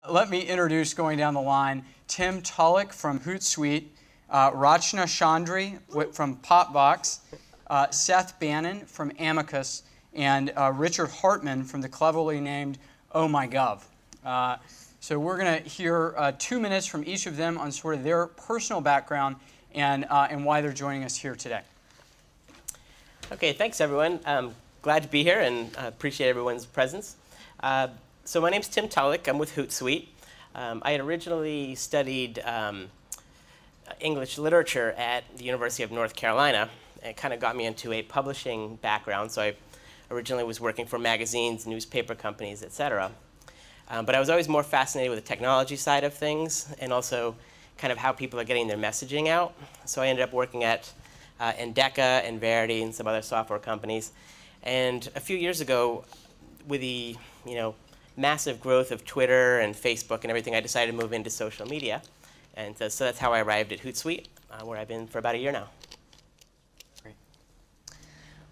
Let me introduce, going down the line, Tim Tulloch from Hootsuite, Rachna Choudhry from POPVOX, Seth Bannon from Amicus, and Richard Hartman from the cleverly named OhMyGov. So we're going to hear 2 minutes from each of them on sort of their personal background and why they're joining us here today. Okay, thanks everyone. Glad to be here and appreciate everyone's presence. So my name's Tim Tulloch. I'm with Hootsuite. I had originally studied English literature at the University of North Carolina. And it kind of got me into a publishing background. So I originally was working for magazines, newspaper companies, etc. But I was always more fascinated with the technology side of things and also kind of how people are getting their messaging out. So I ended up working at Endeca and Verity and some other software companies. And a few years ago, with the massive growth of Twitter and Facebook and everything, I decided to move into social media. And so that's how I arrived at Hootsuite, where I've been for about a year now. Great.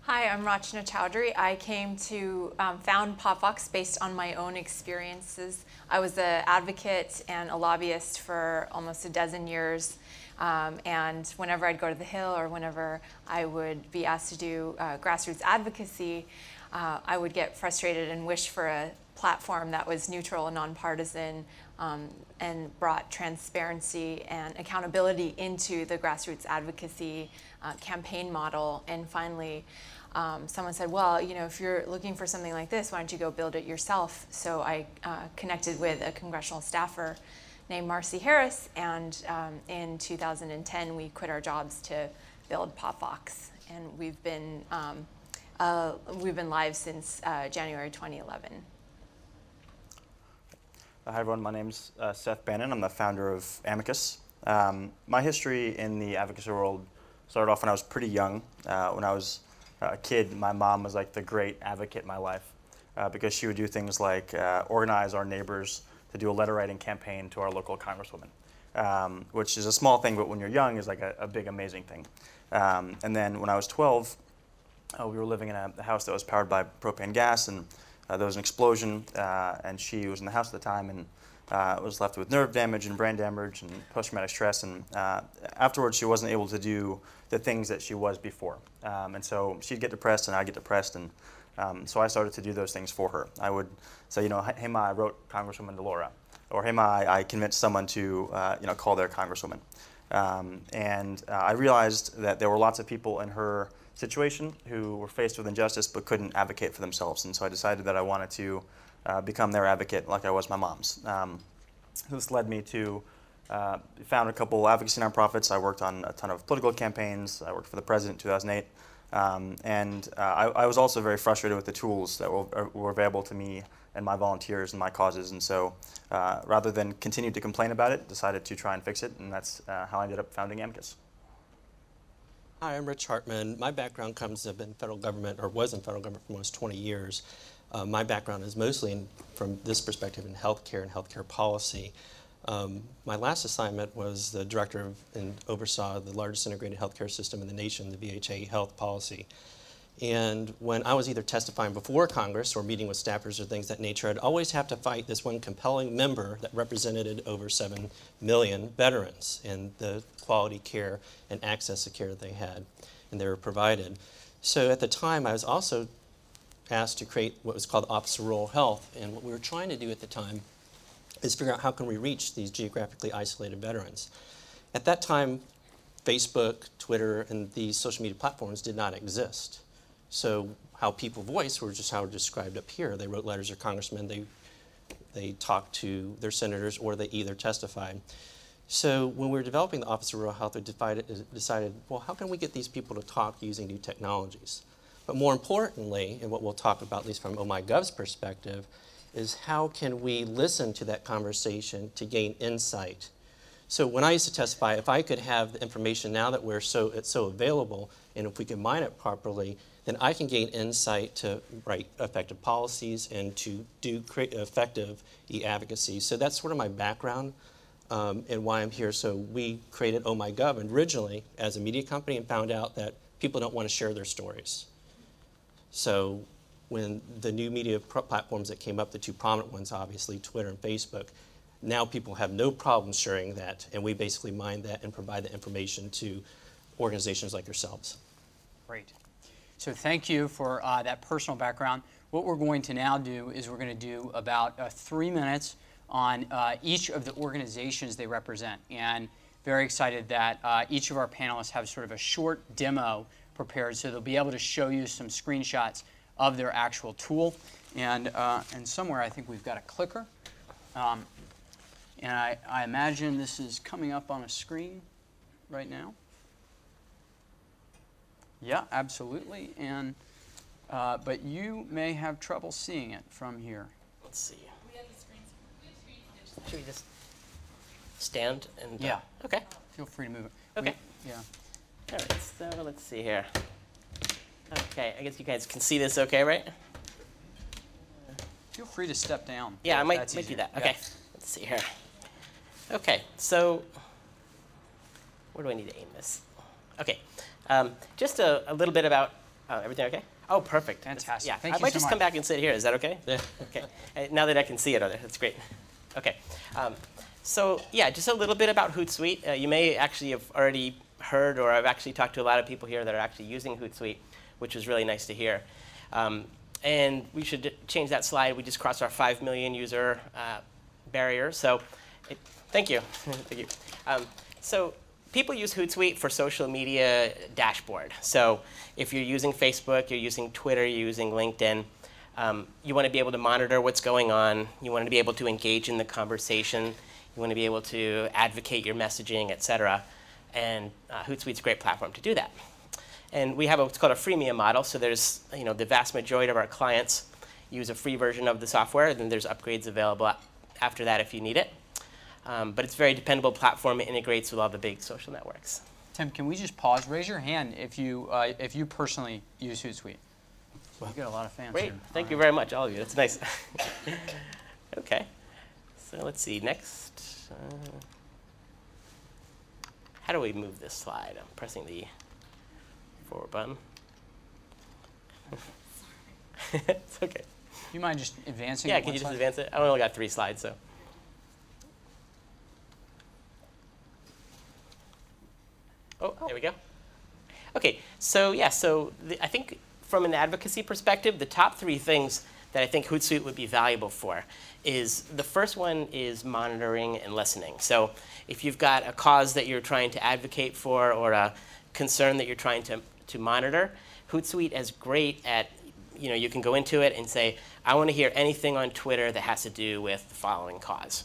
Hi, I'm Rachna Choudhry. I came to found POPVOX based on my own experiences. I was an advocate and a lobbyist for almost a dozen years. And whenever I'd go to the Hill or whenever I would be asked to do grassroots advocacy, I would get frustrated and wish for a platform that was neutral and nonpartisan and brought transparency and accountability into the grassroots advocacy campaign model. And finally, someone said, well, if you're looking for something like this, why don't you go build it yourself? So I connected with a congressional staffer named Marcy Harris, and in 2010 we quit our jobs to build POPVOX, and we've been live since January 2011. Hi everyone, my name's Seth Bannon. I'm the founder of Amicus. My history in the advocacy world started off when I was pretty young. When I was a kid, my mom was like the great advocate in my life because she would do things like organize our neighbors to do a letter writing campaign to our local congresswoman, which is a small thing, but when you're young is like a big, amazing thing. And then when I was 12, we were living in a house that was powered by propane gas, and there was an explosion, and she was in the house at the time and was left with nerve damage and brain damage and post-traumatic stress. And afterwards, she wasn't able to do the things that she was before. And so she'd get depressed, and I'd get depressed, and so I started to do those things for her. I would say, hey Ma, I wrote Congresswoman Delora, or hey Ma, I convinced someone to call their congresswoman. And I realized that there were lots of people in her situation who were faced with injustice but couldn't advocate for themselves. And so I decided that I wanted to become their advocate like I was my mom's. This led me to found a couple advocacy nonprofits. I worked on a ton of political campaigns. I worked for the president in 2008. I was also very frustrated with the tools that were available to me and my volunteers and my causes. And so rather than continue to complain about it, decided to try and fix it. And that's how I ended up founding Amicus. Hi, I'm Rich Hartman. My background comes up in federal government, or was in federal government for almost 20 years. My background is mostly from this perspective in healthcare and healthcare policy. My last assignment was the director of and oversaw the largest integrated healthcare system in the nation, the VHA health policy. And when I was either testifying before Congress or meeting with staffers or things of that nature, I'd always have to fight this one compelling member that represented over 7 million veterans and the quality care and access to care that they had and they were provided. So at the time, I was also asked to create what was called the Office of Rural Health. And what we were trying to do at the time is figure out how can we reach these geographically isolated veterans. At that time, Facebook, Twitter, and these social media platforms did not exist. So how people voice were just how described up here. They wrote letters to congressmen, they talked to their senators, or they either testified. So when we were developing the Office of Rural Health, we decided, well, how can we get these people to talk using new technologies? But more importantly, and what we'll talk about, at least from OhMyGov's perspective, is how can we listen to that conversation to gain insight? So when I used to testify, if I could have the information now that it's so available, and if we can mine it properly, then I can gain insight to write effective policies and to create effective e-advocacy. So that's sort of my background and why I'm here. So we created OhMyGov originally as a media company and found out that people don't want to share their stories. So when the new media platforms that came up, the two prominent ones, obviously, Twitter and Facebook, now people have no problem sharing that, and we basically mine that and provide the information to organizations like yourselves. Great. So thank you for that personal background. What we're going to now do is we're going to do about 3 minutes on each of the organizations they represent. And very excited that each of our panelists have sort of a short demo prepared, so they'll be able to show you some screenshots of their actual tool. And somewhere I think we've got a clicker. And I imagine this is coming up on a screen right now. Yeah, absolutely. And but you may have trouble seeing it from here. Let's see. Should we just stand and? Yeah. Okay. Feel free to move it. Okay. Yeah. All right. So let's see here. Okay. I guess you guys can see this. Okay, right? Feel free to step down. Yeah, I might That's do easier. that. Yeah. Okay. Let's see here. Okay. So where do I need to aim this? Okay. Just a little bit about everything. Okay. Oh, perfect. Fantastic. Yeah. Thank I you might so just much. come back and sit here. Is that okay? Yeah. Okay. Now that I can see it, that's great. Okay. So yeah, just a little bit about Hootsuite. You may actually have already heard, or I've actually talked to a lot of people here that are actually using Hootsuite, which was really nice to hear. And we should change that slide. We just crossed our 5 million user barrier. So thank you. Thank you. So people use Hootsuite for social media dashboard. So if you're using Facebook, you're using Twitter, you're using LinkedIn, you want to be able to monitor what's going on. You want to be able to engage in the conversation. You want to be able to advocate your messaging, et cetera. And Hootsuite's a great platform to do that. And we have what's called a freemium model. So there's, the vast majority of our clients use a free version of the software, and then there's upgrades available after that if you need it. But it's a very dependable platform. It integrates with all the big social networks. Tim, can we just pause? Raise your hand if you personally use Hootsuite. Well, you got a lot of fans. Great. Here. Thank you very much, all of you. That's nice. Okay. So let's see. Next. How do we move this slide? I'm pressing the forward button. It's okay. You mind just advancing? Yeah, it can one you just slide? advance it? I only got 3 slides, so. Oh, there we go. Okay, so yeah, I think from an advocacy perspective, the top 3 things that I think Hootsuite would be valuable for is the first one is monitoring and listening. So if you've got a cause that you're trying to advocate for or a concern that you're trying to monitor, Hootsuite is great at, you can go into it and say, I want to hear anything on Twitter that has to do with the following cause.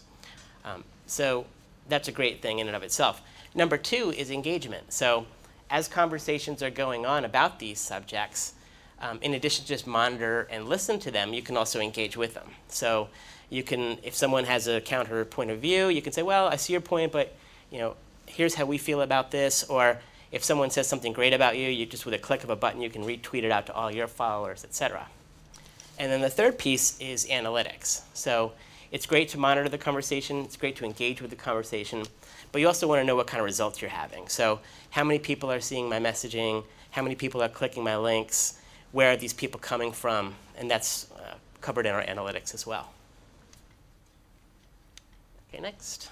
So that's a great thing in and of itself. Number 2 is engagement. So as conversations are going on about these subjects, in addition to just monitor and listen to them, you can also engage with them. So you can, if someone has a counter point of view, you can say, well, I see your point, but here's how we feel about this. Or if someone says something great about you, you just with a click of a button, you can retweet it out to all your followers, et cetera. And then the third piece is analytics. So it's great to monitor the conversation. It's great to engage with the conversation. But you also want to know what kind of results you're having. So how many people are seeing my messaging? How many people are clicking my links? Where are these people coming from? And that's covered in our analytics as well. Okay, next.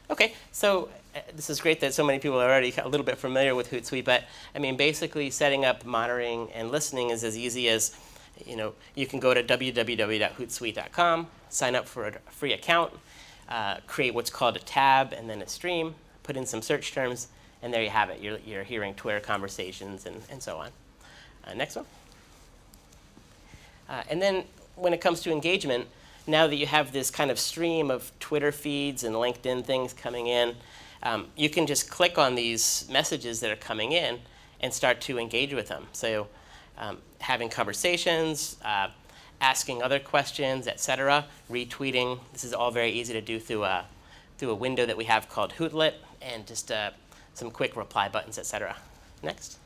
Okay, so this is great that so many people are already a little bit familiar with Hootsuite, but I mean, basically setting up monitoring and listening is as easy as, you can go to www.hootsuite.com, sign up for a free account, create what's called a tab and then a stream, put in some search terms, and there you have it. You're hearing Twitter conversations and so on. Next one. And then when it comes to engagement, now that you have this kind of stream of Twitter feeds and LinkedIn things coming in, you can just click on these messages that are coming in and start to engage with them. So having conversations, asking other questions, et cetera, retweeting. This is all very easy to do through a window that we have called Hootlet, and just some quick reply buttons, et cetera. Next.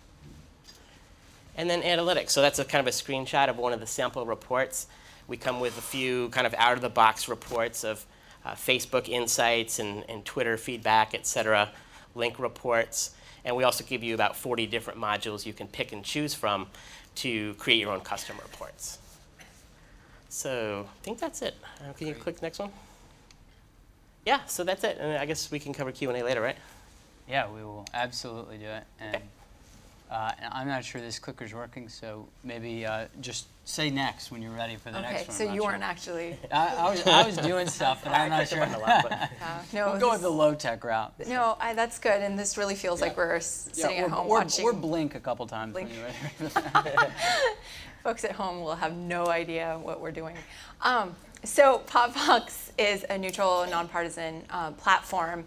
And then analytics. So that's a kind of a screenshot of one of the sample reports. We come with a few kind of out-of-the-box reports of Facebook insights and Twitter feedback, et cetera, link reports. And we also give you about 40 different modules you can pick and choose from to create your own custom reports. So I think that's it. Can you click the next one? Yeah, so that's it. And I guess we can cover Q&A later, right? Yeah, we will absolutely do it. And, and I'm not sure this clicker's working, so maybe just say next when you're ready for the next one. Okay, so you weren't actually. I was doing stuff, but I'm not sure. No, we'll go with the low-tech route. No, that's good, and this really feels like we're sitting at home watching. Or blink a couple times when you're ready. Folks at home will have no idea what we're doing. So POPVOX is a neutral, nonpartisan platform.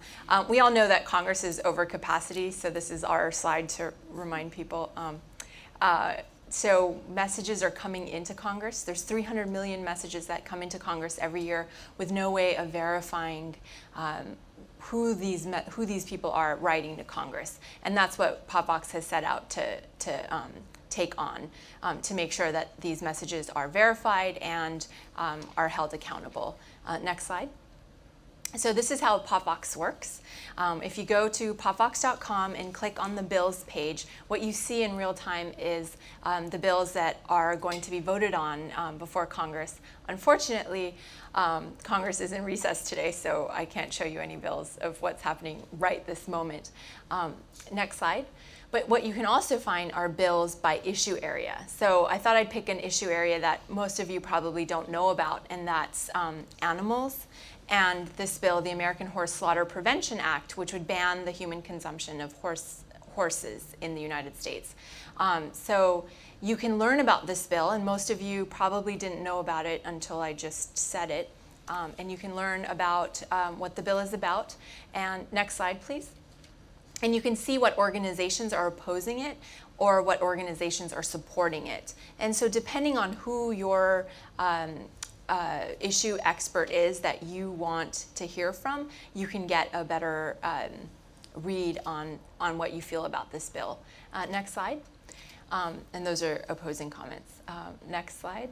We all know that Congress is over capacity, so this is our slide to remind people. So messages are coming into Congress. There's 300 million messages that come into Congress every year with no way of verifying who these people are writing to Congress. And that's what POPVOX has set out to take on to make sure that these messages are verified and are held accountable. Next slide. So this is how POPVOX works. If you go to popvox.com and click on the bills page, what you see in real time is the bills that are going to be voted on before Congress. Unfortunately, Congress is in recess today, so I can't show you any bills of what's happening right this moment. Next slide. But what you can also find are bills by issue area. So I thought I'd pick an issue area that most of you probably don't know about, and that's animals. And this bill, the American Horse Slaughter Prevention Act, which would ban the human consumption of horses in the United States. So you can learn about this bill, and most of you probably didn't know about it until I just said it. And you can learn about what the bill is about. And next slide, please. And you can see what organizations are opposing it or what organizations are supporting it. And so depending on who your issue expert is that you want to hear from, you can get a better read on what you feel about this bill. Next slide. And those are opposing comments. Next slide.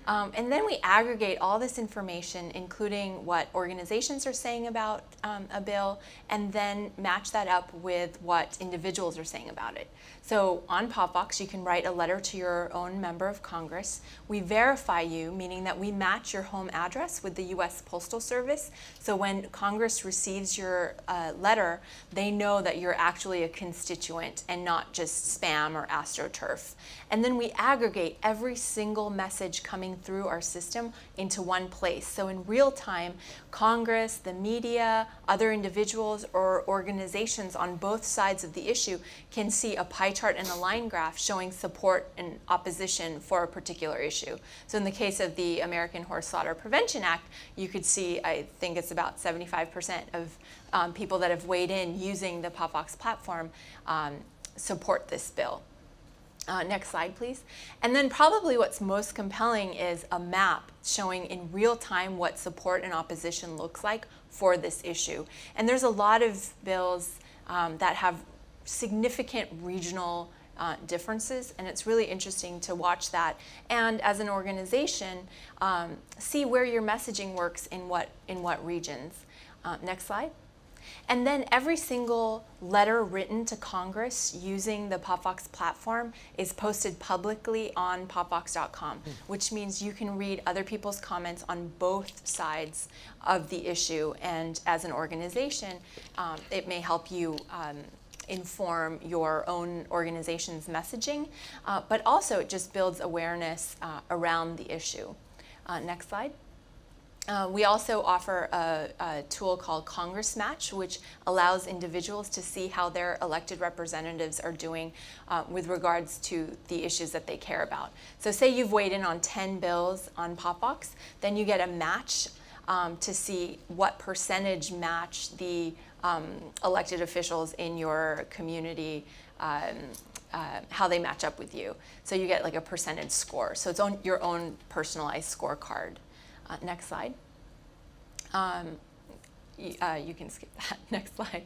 And then we aggregate all this information, including what organizations are saying about a bill, and then match that up with what individuals are saying about it. So on POPVOX, you can write a letter to your own member of Congress. We verify you, meaning that we match your home address with the U.S. Postal Service. So when Congress receives your letter, they know that you're actually a constituent and not just spam or AstroTurf. And then we aggregate every single message coming through our system into one place. So in real time, Congress, the media, other individuals or organizations on both sides of the issue can see a pie chart and a line graph showing support and opposition for a particular issue. So in the case of the American Horse Slaughter Prevention Act, you could see, I think it's about 75% of people that have weighed in using the POPVOX platform support this bill. Next slide, please. And then probably what's most compelling is a map showing in real time what support and opposition looks like for this issue. And there's a lot of bills that have significant regional differences, and it's really interesting to watch that. And as an organization, see where your messaging works in what regions. Next slide. And then every single letter written to Congress using the POPVOX platform is posted publicly on popvox.com, which means you can read other people's comments on both sides of the issue. And as an organization, it may help you inform your own organization's messaging, but also it just builds awareness around the issue. Next slide. We also offer a tool called Congress Match, which allows individuals to see how their elected representatives are doing with regards to the issues that they care about. So say you've weighed in on 10 bills on POPVOX, then you get a match to see what percentage match the elected officials in your community, how they match up with you. So you get like a percentage score. So it's on your own personalized scorecard. Next slide. You can skip that. Next slide.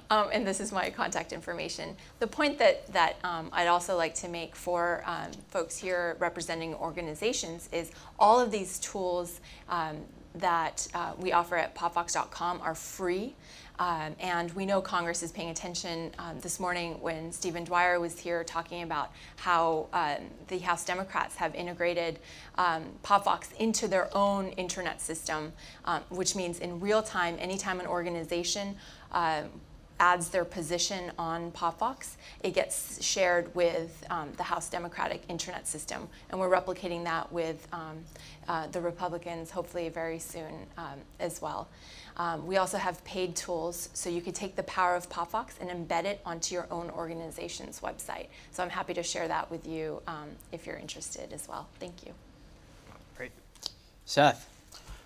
And this is my contact information. The point that I'd also like to make for folks here representing organizations is all of these tools that we offer at popvox.com are free. And we know Congress is paying attention. This morning when Stephen Dwyer was here talking about how the House Democrats have integrated POPVOX into their own internet system, which means in real time, anytime an organization adds their position on POPVOX, it gets shared with the House Democratic internet system. And we're replicating that with the Republicans, hopefully very soon as well. We also have paid tools, so you could take the power of POPVOX and embed it onto your own organization's website. So I'm happy to share that with you if you're interested as well. Thank you. Great. Seth.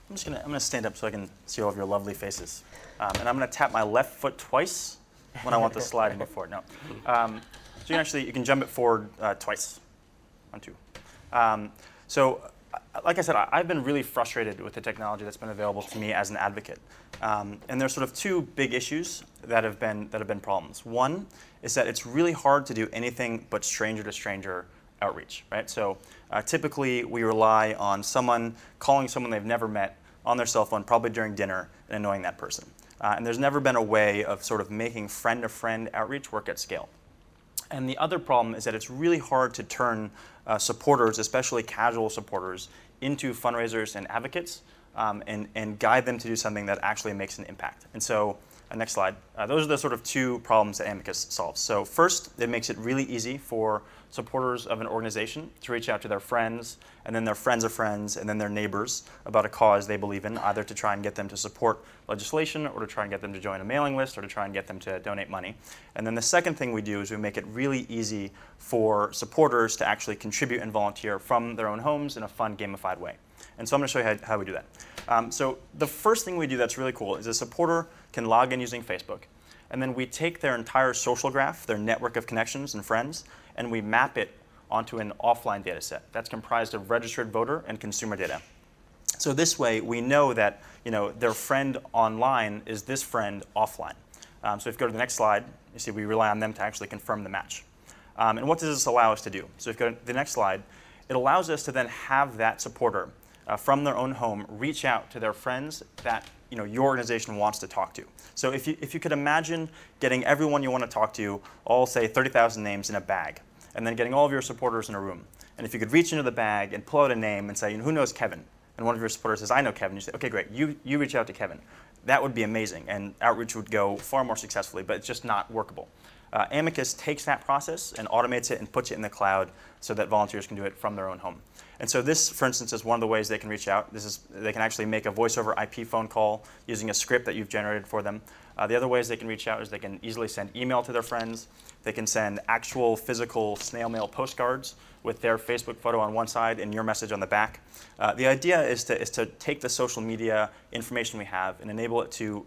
I'm gonna stand up so I can see all of your lovely faces. And I'm gonna tap my left foot twice when I want the slide to move forward. No. So you can jump it forward twice. 1, 2. So like I said, I've been really frustrated with the technology that's been available to me as an advocate. And there's sort of 2 big issues that have been problems. One is that it's really hard to do anything but stranger to stranger outreach, right? So typically we rely on someone calling someone they've never met on their cell phone, probably during dinner, and annoying that person. And there's never been a way of sort of making friend-to-friend outreach work at scale. And the other problem is that it's really hard to turn supporters, especially casual supporters, into fundraisers and advocates and guide them to do something that actually makes an impact. And so, next slide. Those are the sort of 2 problems that Amicus solves. So first, it makes it really easy for supporters of an organization to reach out to their friends, and then their friends of friends, and then their neighbors about a cause they believe in, either to try and get them to support legislation, or to try and get them to join a mailing list, or to try and get them to donate money. And then the second thing we do is we make it really easy for supporters to actually contribute and volunteer from their own homes in a fun, gamified way. And so I'm going to show you how we do that. So the first thing we do that's really cool is a supporter can log in using Facebook. And then we take their entire social graph, their network of connections and friends, and we map it onto an offline data set that's comprised of registered voter and consumer data. So this way, we know that their friend online is this friend offline. So if you go to the next slide, you see we rely on them to actually confirm the match. And what does this allow us to do? So if you go to the next slide, it allows us to then have that supporter from their own home reach out to their friends that your organization wants to talk to. So if you could imagine getting everyone you want to talk to, all say 30,000 names in a bag, and then getting all of your supporters in a room. And if you could reach into the bag and pull out a name and say, who knows Kevin? And one of your supporters says, I know Kevin. You say, OK, great. You reach out to Kevin. That would be amazing. And outreach would go far more successfully, but it's just not workable. Amicus takes that process and automates it and puts it in the cloud so that volunteers can do it from their own home. And so this, for instance, is one of the ways they can reach out. They can actually make a voice over IP phone call using a script that you've generated for them. The other ways they can reach out is they can easily send email to their friends. They can send actual physical snail mail postcards with their Facebook photo on one side and your message on the back. The idea is to take the social media information we have and enable it to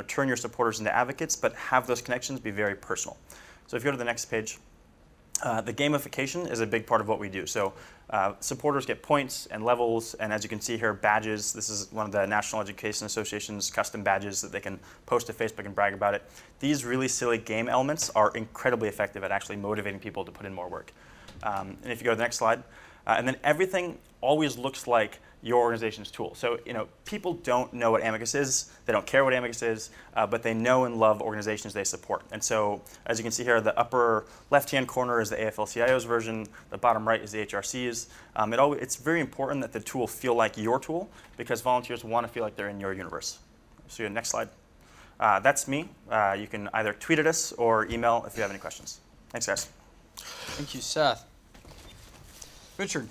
turn your supporters into advocates, but have those connections be very personal. So if you go to the next page, the gamification is a big part of what we do. So supporters get points and levels, and as you can see here, badges. This is one of the National Education Association's custom badges that they can post to Facebook and brag about it. These really silly game elements are incredibly effective at actually motivating people to put in more work. And if you go to the next slide, and then everything always looks like your organization's tool. So people don't know what Amicus is. They don't care what Amicus is, but they know and love organizations they support. And so as you can see here, the upper left-hand corner is the AFL-CIO's version. The bottom right is the HRC's. It's very important that the tool feel like your tool because volunteers want to feel like they're in your universe. So next slide. That's me. You can either tweet at us or email if you have any questions. Thanks, guys. Thank you, Seth. Richard.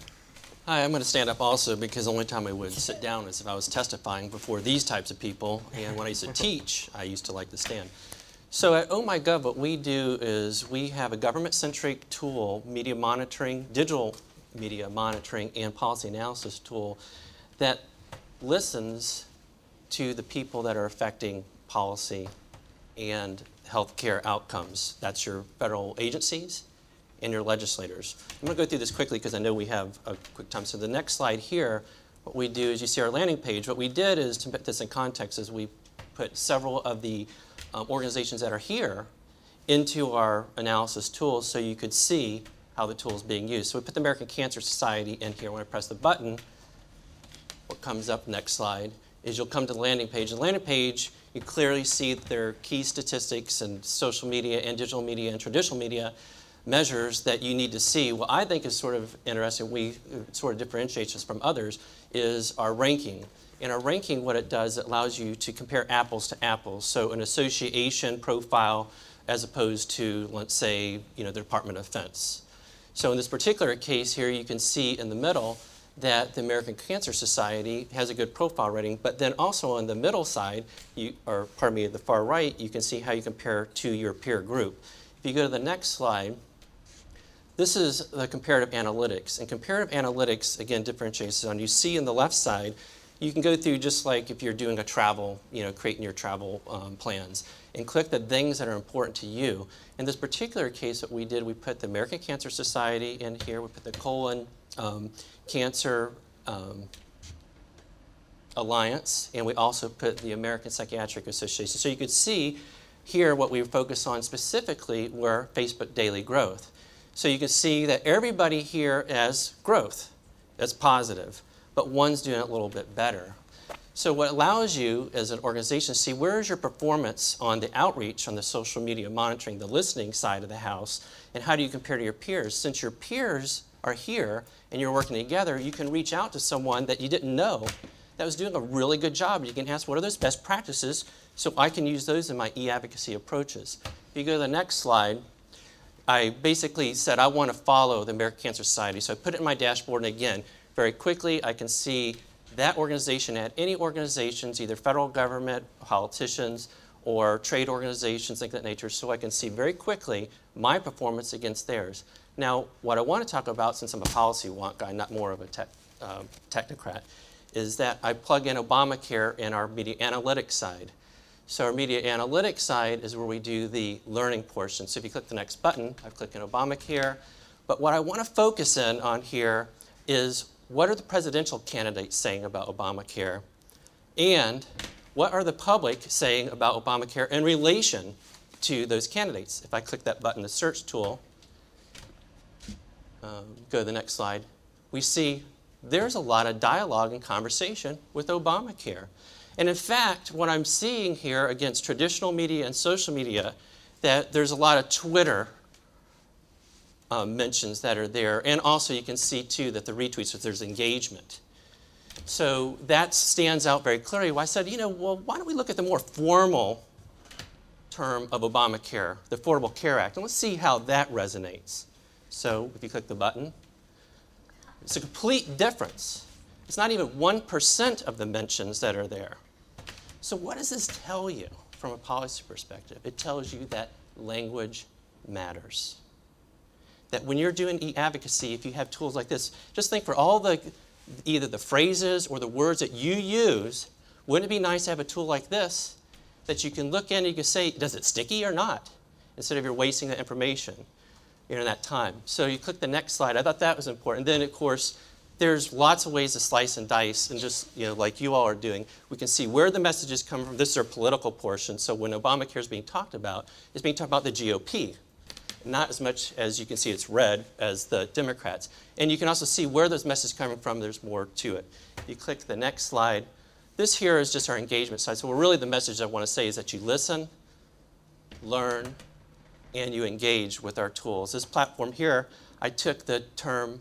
Hi, I'm going to stand up also because the only time I would sit down is if I was testifying before these types of people. And when I used to teach, I used to like to stand. So at OhMyGov, what we do is we have a government-centric tool, media monitoring, digital media monitoring, and policy analysis tool that listens to the people that are affecting policy and healthcare outcomes. That's your federal agencies and your legislators. I'm going to go through this quickly because I know we have a quick time. So the next slide here, what we do is you see our landing page. What we did is, to put this in context, is we put several of the organizations that are here into our analysis tools so you could see how the tool is being used. So we put the American Cancer Society in here. When I press the button, what comes up next slide is you'll come to the landing page. The landing page You clearly see that there are key statistics and social media and digital media and traditional media measures that you need to see. What I think is sort of interesting, sort of differentiates us from others, is our ranking. In our ranking, what it does, it allows you to compare apples to apples. So an association profile as opposed to, let's say, the Department of Defense. So in this particular case here, you can see in the middle that the American Cancer Society has a good profile rating, but then also on the middle side, the far right, you can see how you compare to your peer group. If you go to the next slide, this is the comparative analytics. And comparative analytics, again, differentiates on. You see in the left side, you can go through just like if you're doing a travel, creating your travel plans, and click the things that are important to you. In this particular case, what we did, we put the American Cancer Society in here, we put the colon Cancer Alliance, and we also put the American Psychiatric Association. So you could see here what we focus on specifically were Facebook daily growth. So you can see that everybody here has growth. That's positive, but one's doing it a little bit better. So what allows you as an organization to see where is your performance on the outreach, on the social media monitoring, the listening side of the house, and how do you compare to your peers? Since your peers are here and you're working together, you can reach out to someone that you didn't know that was doing a really good job. You can ask, what are those best practices so I can use those in my e-advocacy approaches. If you go to the next slide, I basically said I want to follow the American Cancer Society. So I put it in my dashboard, and again, very quickly I can see that organization at any organizations, either federal government, politicians, or trade organizations, things of that nature, so I can see very quickly my performance against theirs. Now, what I want to talk about, since I'm a policy wonk guy, not more of a technocrat, is that I plug in Obamacare in our media analytics side. So our media analytics side is where we do the learning portion. So if you click the next button, I've clicked on Obamacare. But what I want to focus in on here is what are the presidential candidates saying about Obamacare? And what are the public saying about Obamacare in relation to those candidates? If I click that button, the search tool, go to the next slide, we see there's a lot of dialogue and conversation with Obamacare. And in fact, what I'm seeing here against traditional media and social media, that there's a lot of Twitter mentions that are there. And also you can see too that the retweets, that there's engagement. So that stands out very clearly. Well, I said, well, why don't we look at the more formal term of Obamacare, the Affordable Care Act, and let's see how that resonates. So if you click the button, it's a complete difference. It's not even 1% of the mentions that are there. So what does this tell you from a policy perspective? It tells you that language matters. That when you're doing e-advocacy, if you have tools like this, just think for all the, either the phrases or the words that you use, wouldn't it be nice to have a tool like this that you can look in and you can say, does it sticky or not? Instead of you're wasting the information in that time. So you click the next slide. I thought that was important. Then, of course, there's lots of ways to slice and dice, and just, like you all are doing, we can see where the messages come from. This is our political portion. So when Obamacare is being talked about, it's being talked about the GOP. Not as much as you can see it's red as the Democrats. And you can also see where those messages are coming from. There's more to it. If you click the next slide, this here is just our engagement side. So really the message I want to say is that you listen, learn, and you engage with our tools. This platform here, I took the term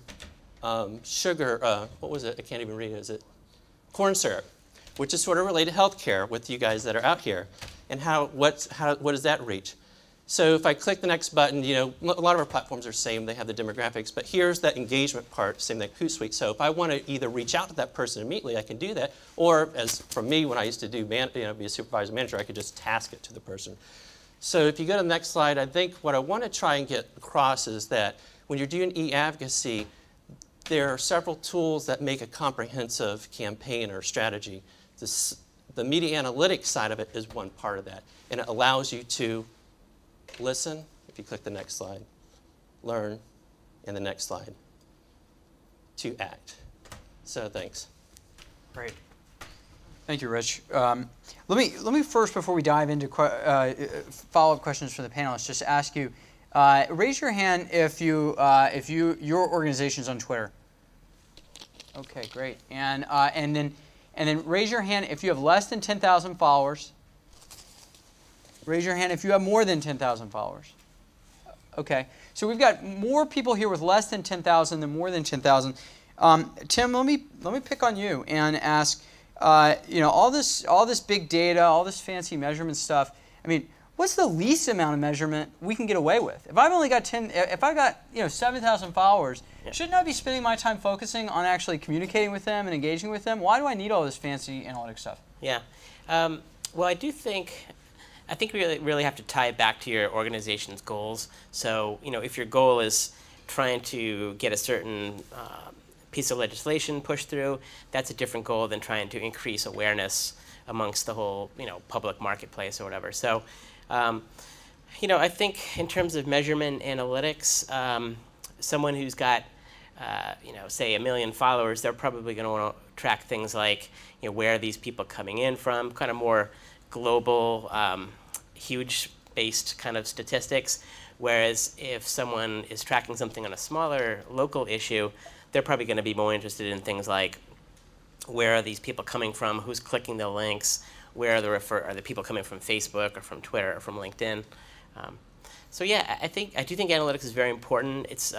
sugar, what was it? I can't even read it. Is it corn syrup, which is sort of related to healthcare with you guys that are out here. And what does that reach? So if I click the next button, a lot of our platforms are the same. They have the demographics. But here's that engagement part, same like Hootsuite. So if I want to either reach out to that person immediately, I can do that. Or as for me, when I used to do be a supervisor manager, I could just task it to the person. So if you go to the next slide, I think what I want to try and get across is that when you're doing e-advocacy, there are several tools that make a comprehensive campaign or strategy. The media analytics side of it is one part of that. And it allows you to listen, if you click the next slide, learn, and the next slide, to act. So thanks. Great. Thank you, Rich. Let me first, before we dive into follow-up questions from the panelists, just ask you, raise your hand if your organization's on Twitter. Okay, great. And then raise your hand if you have less than 10,000 followers, Raise your hand if you have more than 10,000 followers. Okay, so we've got more people here with less than 10,000 than more than 10,000. Tim, let me pick on you and ask, you know, all this big data, all this fancy measurement stuff. I mean, what's the least amount of measurement we can get away with? If I've only got if I've got 7,000 followers, shouldn't I be spending my time focusing on actually communicating with them and engaging with them? Why do I need all this fancy analytic stuff? Yeah, well, I think we really have to tie it back to your organization's goals. So, you know, if your goal is trying to get a certain piece of legislation pushed through, that's a different goal than trying to increase awareness amongst the whole, public marketplace or whatever. So, I think in terms of measurement analytics, someone who's got, say 1 million followers, they're probably going to want to track things like, where are these people coming in from, kind of more global, huge-based kind of statistics. Whereas if someone is tracking something on a smaller local issue, they're probably going to be more interested in things like, where are these people coming from, who's clicking the links, where are the people coming from Facebook or from Twitter or from LinkedIn. So yeah, I do think analytics is very important. It's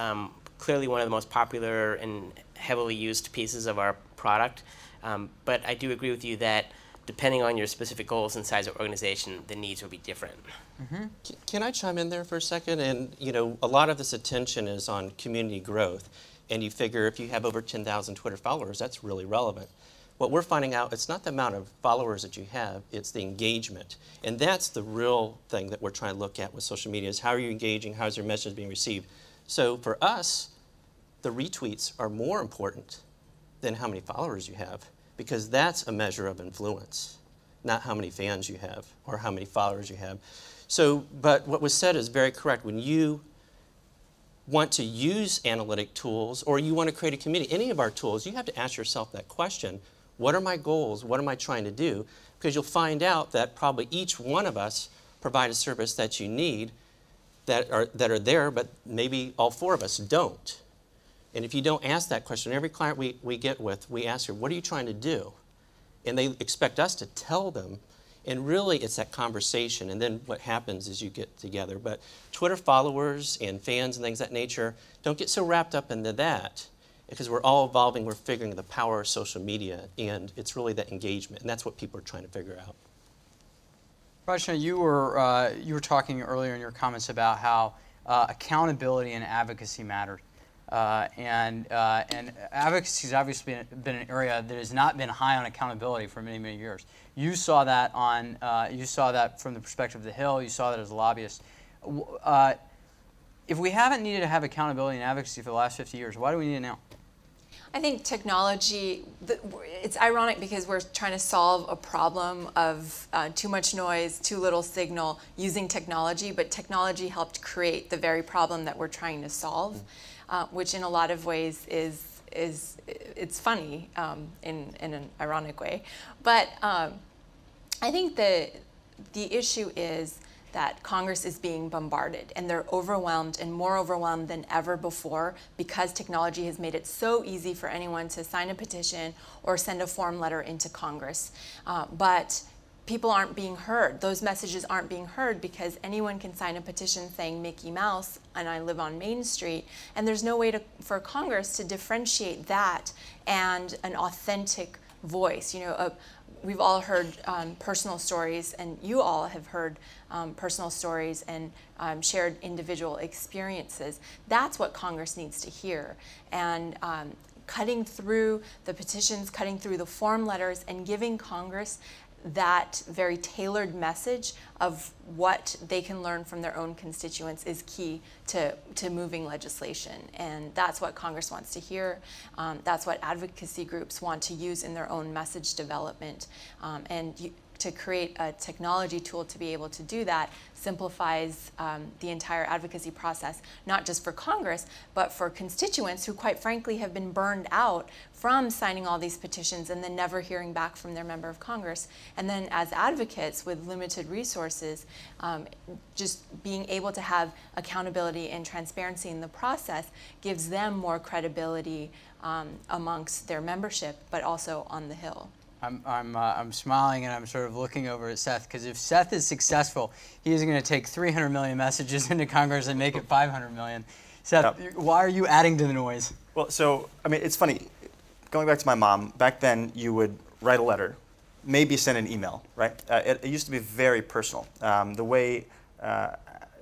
clearly one of the most popular and heavily used pieces of our product. But I do agree with you that depending on your specific goals and size of organization, the needs will be different. Mm-hmm. Can I chime in there for a second? And a lot of this attention is on community growth. And you figure if you have over 10,000 Twitter followers, that's really relevant. What we're finding out, it's not the amount of followers that you have, it's the engagement. And that's the real thing that we're trying to look at with social media is how are you engaging, how's your message being received. So for us, the retweets are more important than how many followers you have, because that's a measure of influence, not how many fans you have or how many followers you have. So, but what was said is very correct. When you want to use analytic tools or you want to create a community, any of our tools, you have to ask yourself that question. What are my goals? What am I trying to do? Because you'll find out that probably each one of us provide a service that you need that are there, but maybe all 4 of us don't. And if you don't ask that question, every client we get with, we ask her, what are you trying to do? And they expect us to tell them. And really, it's that conversation. And then what happens is you get together. But Twitter followers and fans and things of that nature, don't get so wrapped up into that. Because we're all evolving, we're figuring the power of social media. And it's really that engagement. And that's what people are trying to figure out. Rachna, you were talking earlier in your comments about how accountability and advocacy mattered. And advocacy has obviously been an area that has not been high on accountability for many, many years. You saw that from the perspective of the Hill. You saw that as a lobbyist. If we haven't needed to have accountability and advocacy for the last 50 years, why do we need it now? I think technology, it's ironic because we're trying to solve a problem of too much noise, too little signal using technology, but technology helped create the very problem that we're trying to solve, which in a lot of ways it's funny in an ironic way. But I think the issue is that Congress is being bombarded and they're overwhelmed and more overwhelmed than ever before because technology has made it so easy for anyone to sign a petition or send a form letter into Congress. But people aren't being heard. Those messages aren't being heard because anyone can sign a petition saying Mickey Mouse and I live on Main Street, and there's no way for Congress to differentiate that and an authentic voice. We've all heard personal stories, and you all have heard personal stories and shared individual experiences. That's what Congress needs to hear. And cutting through the petitions, cutting through the form letters, and giving Congress that very tailored message of what they can learn from their own constituents is key to moving legislation. And that's what Congress wants to hear. That's what advocacy groups want to use in their own message development. To create a technology tool to be able to do that simplifies the entire advocacy process, not just for Congress, but for constituents who, quite frankly, have been burned out from signing all these petitions and then never hearing back from their member of Congress. And then as advocates with limited resources, just being able to have accountability and transparency in the process gives them more credibility amongst their membership, but also on the Hill. I'm smiling and I'm sort of looking over at Seth, because if Seth is successful, he is going to take 300 million messages into Congress and make it 500 million. Seth, why are you adding to the noise? Well, so, I mean, it's funny. Going back to my mom, back then you would write a letter, maybe send an email, right? It used to be very personal. The way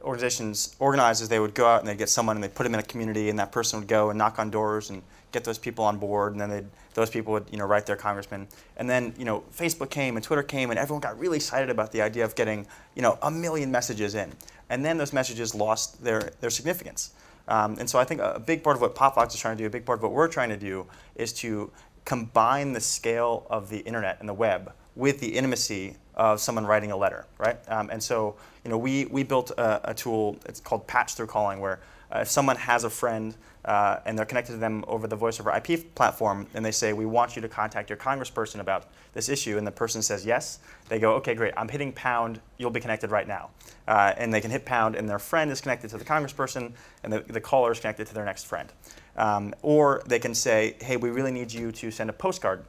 organizations organized is they would go out and they'd get someone and they'd put them in a community, and that person would go and knock on doors and get those people on board, and then those people would write their congressman. And then Facebook came and Twitter came, and everyone got really excited about the idea of getting 1 million messages in. And then those messages lost their significance. And so I think a big part of what POPVOX is trying to do, a big part of what we're trying to do, is to combine the scale of the internet and the web with the intimacy of someone writing a letter, right? And so we built a tool, it's called patch-through calling, where if someone has a friend and they're connected to them over the voice over IP platform, and they say, we want you to contact your congressperson about this issue, and the person says yes, they go, okay, great, I'm hitting pound, you'll be connected right now. And they can hit pound, and their friend is connected to the congressperson, and the caller is connected to their next friend. Or they can say, hey, we really need you to send a postcard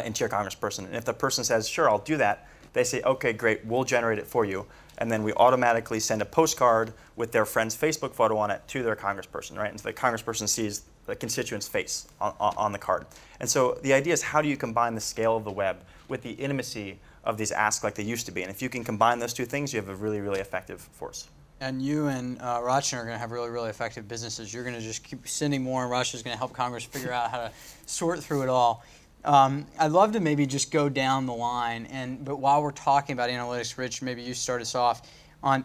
into your congressperson. And if the person says, sure, I'll do that, they say, okay, great, we'll generate it for you. And then we automatically send a postcard with their friend's Facebook photo on it to their congressperson, right? And so the congressperson sees the constituent's face on the card. And so the idea is, how do you combine the scale of the web with the intimacy of these asks like they used to be? And if you can combine those two things, you have a really, really effective force. And you and Rachna are going to have really, really effective businesses. You're going to just keep sending more, and Rachna's going to help Congress figure out how to sort through it all. I'd love to maybe just go down the line, but while we're talking about analytics, Rich, maybe you start us off on,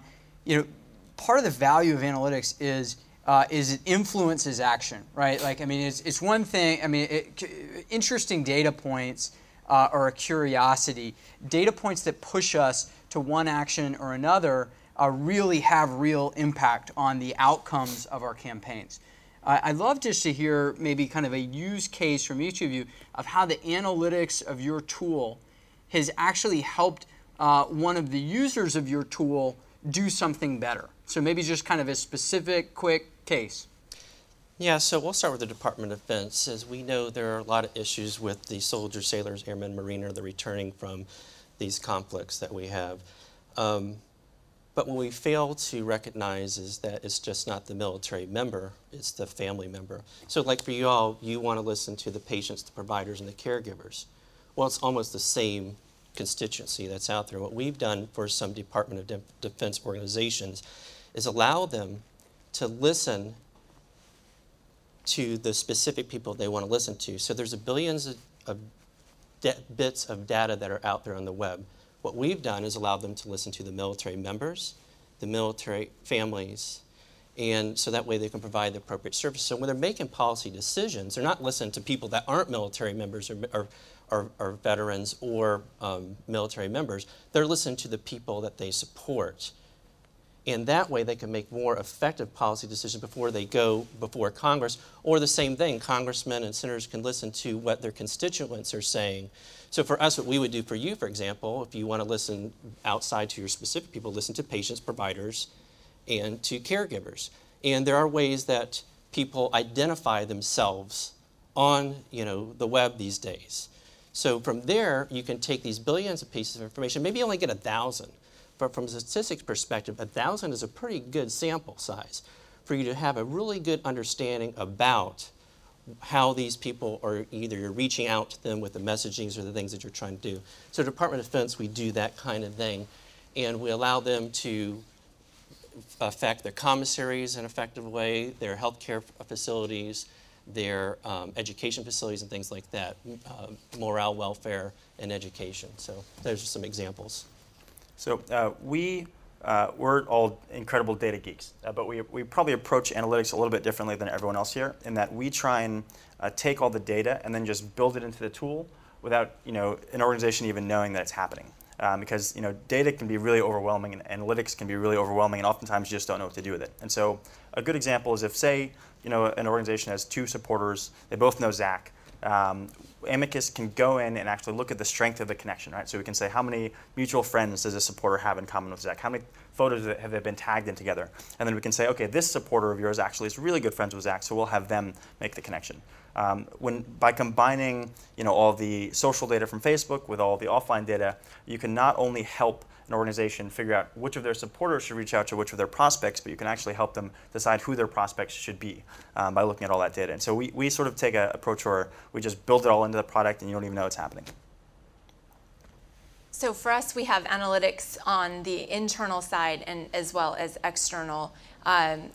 part of the value of analytics is it influences action, right? Like, I mean, it's one thing. I mean, interesting data points or a curiosity, data points that push us to one action or another really have real impact on the outcomes of our campaigns. I'd love just to hear maybe kind of a use case from each of you of how the analytics of your tool has actually helped one of the users of your tool do something better. So maybe just kind of a specific, quick case. Yeah, so we'll start with the Department of Defense. As we know, there are a lot of issues with the soldiers, sailors, airmen, marine, or the returning from these conflicts that we have. But what we fail to recognize is that it's just not the military member, it's the family member. So like for you all, you want to listen to the patients, the providers, and the caregivers. Well, it's almost the same constituency that's out there. What we've done for some Department of Defense organizations is allow them to listen to the specific people they want to listen to. So there's billions of bits of data that are out there on the web. What we've done is allowed them to listen to the military members, the military families, and so that way they can provide the appropriate service. So when they're making policy decisions, they're not listening to people that aren't military members or veterans or military members. They're listening to the people that they support. And that way they can make more effective policy decisions before they go before Congress. Or the same thing, congressmen and senators can listen to what their constituents are saying. So for us, what we would do for you, for example, if you want to listen outside to your specific people, listen to patients, providers, and to caregivers. And there are ways that people identify themselves on the web these days. So from there, you can take these billions of pieces of information, maybe you only get 1,000. But from a statistics perspective, 1,000 is a pretty good sample size for you to have a really good understanding about how these people are, either you're reaching out to them with the messagings or the things that you're trying to do. So Department of Defense, we do that kind of thing, and we allow them to affect their commissaries in an effective way, their healthcare facilities, their education facilities and things like that, morale, welfare, and education. So those are some examples. So we're all incredible data geeks, but we probably approach analytics a little bit differently than everyone else here, in that we try and take all the data and then just build it into the tool without an organization even knowing that it's happening. Because data can be really overwhelming, and analytics can be really overwhelming, and oftentimes you just don't know what to do with it. And so a good example is if, say, an organization has 2 supporters, they both know Zach, Amicus can go in and actually look at the strength of the connection, right? So we can say, how many mutual friends does a supporter have in common with Zach? How many photos have they been tagged in together? And then we can say, okay, this supporter of yours actually is really good friends with Zach, so we'll have them make the connection. By combining, all the social data from Facebook with all the offline data, you can not only help an organization figure out which of their supporters should reach out to which of their prospects, but you can actually help them decide who their prospects should be by looking at all that data. And so we sort of take an approach where we just build it all into the product and you don't even know it's happening. So for us, we have analytics on the internal side and as well as external.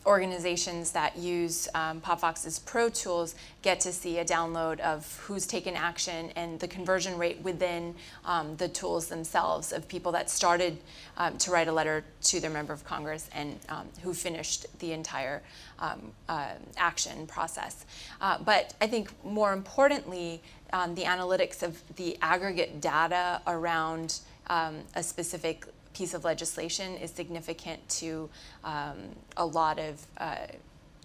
Organizations that use POPVOX's Pro tools get to see a download of who's taken action and the conversion rate within the tools themselves of people that started to write a letter to their member of Congress and who finished the entire action process. But I think more importantly, the analytics of the aggregate data around a specific piece of legislation is significant to a lot of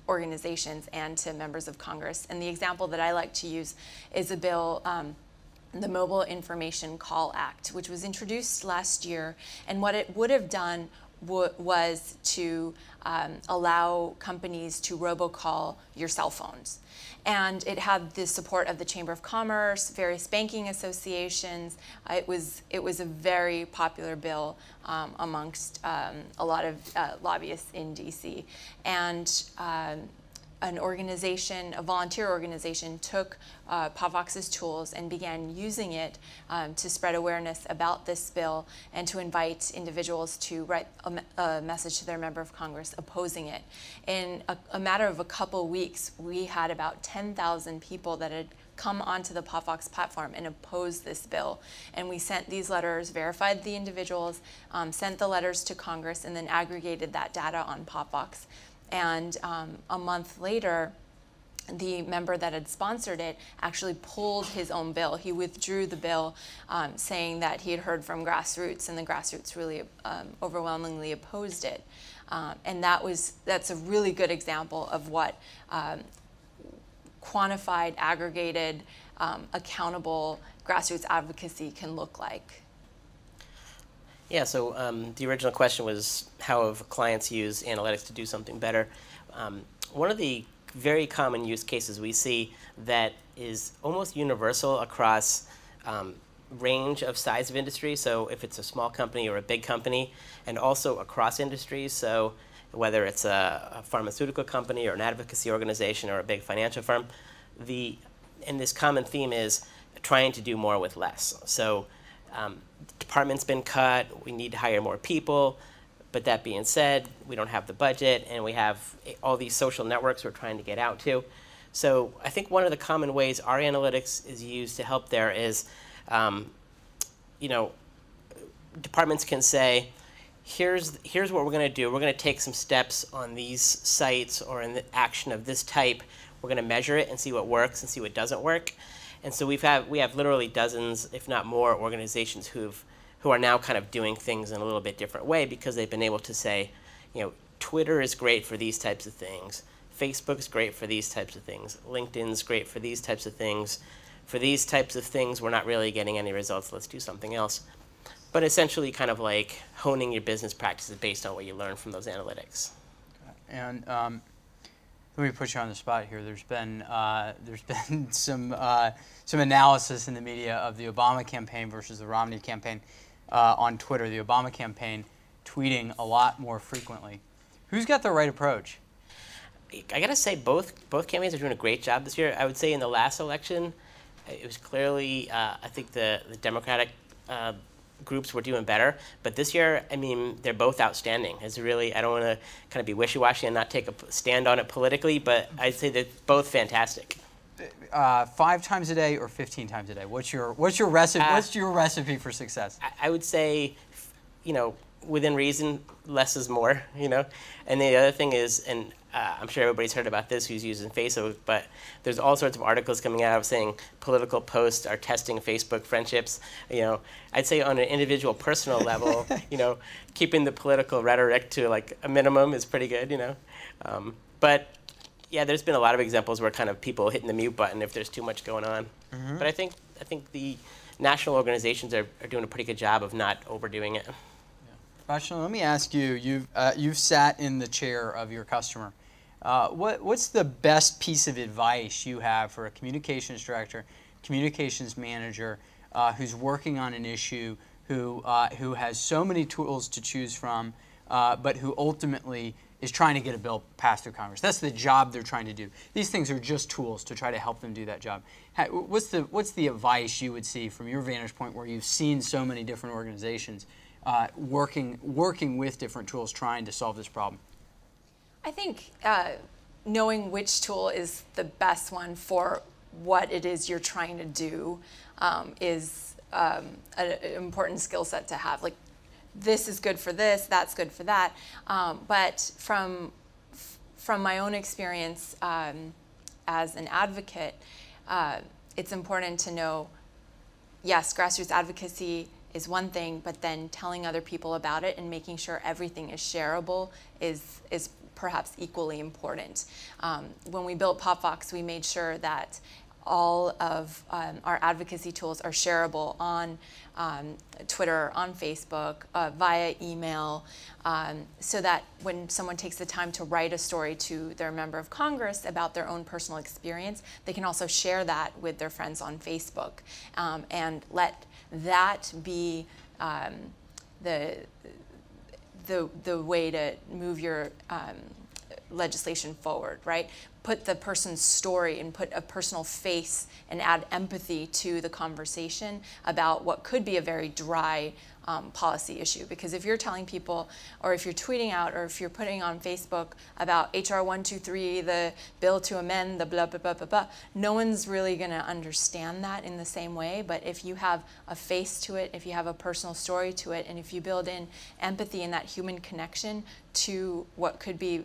organizations and to members of Congress. And the example that I like to use is a bill, the Mobile Information Call Act, which was introduced last year. And what it would have done was to allow companies to robocall your cell phones. And it had the support of the Chamber of Commerce, various banking associations. It was a very popular bill amongst a lot of lobbyists in DC. And an organization, a volunteer organization, took POPVOX's tools and began using it to spread awareness about this bill and to invite individuals to write a message to their member of Congress opposing it. In a matter of a couple weeks, we had about 10,000 people that had come onto the POPVOX platform and opposed this bill. And we sent these letters, verified the individuals, sent the letters to Congress, and then aggregated that data on POPVOX. And a month later, the member that had sponsored it actually pulled his own bill. He withdrew the bill, saying that he had heard from grassroots, and the grassroots really overwhelmingly opposed it. And that's a really good example of what quantified, aggregated, accountable grassroots advocacy can look like. Yeah, so the original question was how have clients use analytics to do something better? One of the very common use cases we see that is almost universal across range of size of industry, so if it's a small company or a big company, and also across industries, so whether it's a pharmaceutical company or an advocacy organization or a big financial firm, and this common theme is trying to do more with less. So department's been cut, we need to hire more people, but that being said, we don't have the budget and we have all these social networks we're trying to get out to. So I think one of the common ways our analytics is used to help there is, departments can say, here's what we're going to do. We're going to take some steps on these sites or in the action of this type. We're going to measure it and see what works and see what doesn't work. And so we have literally dozens, if not more, organizations who are now kind of doing things in a little bit different way because they've been able to say, Twitter is great for these types of things. Facebook's great for these types of things. LinkedIn's great for these types of things. For these types of things, we're not really getting any results. Let's do something else. But essentially kind of like honing your business practices based on what you learn from those analytics. And let me put you on the spot here. There's been some analysis in the media of the Obama campaign versus the Romney campaign on Twitter. The Obama campaign tweeting a lot more frequently. Who's got the right approach? I got to say both campaigns are doing a great job this year. I would say in the last election, it was clearly I think the Democratic groups were doing better, but this year, I mean, they're both outstanding. It's really, I don't want to kind of be wishy-washy and not take a stand on it politically, but I'd say they're both fantastic. 5 times a day or 15 times a day? What's your recipe? What's your recipe for success? I would say, within reason, less is more. And the other thing is, and I'm sure everybody's heard about this who's using Facebook, but there's all sorts of articles coming out saying political posts are testing Facebook friendships. I'd say on an individual personal level, keeping the political rhetoric to like a minimum is pretty good, But, Yeah, there's been a lot of examples where kind of people hitting the mute button if there's too much going on. But I think the national organizations are doing a pretty good job of not overdoing it. Rachna, let me ask you, you've sat in the chair of your customer. What's the best piece of advice you have for a communications director, communications manager who's working on an issue, who has so many tools to choose from, but who ultimately is trying to get a bill passed through Congress? That's the job they're trying to do. These things are just tools to try to help them do that job. What's the advice you would see from your vantage point, where you've seen so many different organizations working with different tools trying to solve this problem? I think knowing which tool is the best one for what it is you're trying to do is an important skill set to have. Like, this is good for this, that's good for that. But from my own experience as an advocate, it's important to know, yes, grassroots advocacy is one thing, but then telling other people about it and making sure everything is shareable is perhaps equally important. When we built POPVOX, we made sure that all of our advocacy tools are shareable on Twitter, on Facebook, via email, so that when someone takes the time to write a story to their member of Congress about their own personal experience, they can also share that with their friends on Facebook, and let that be the way to move your legislation forward, right? Put the person's story and put a personal face and add empathy to the conversation about what could be a very dry policy issue. Because if you're telling people, or if you're tweeting out, or if you're putting on Facebook about HR 123, the bill to amend the blah, blah, blah, blah, blah, no one's really going to understand that in the same way. But if you have a face to it, if you have a personal story to it, and if you build in empathy and that human connection to what could be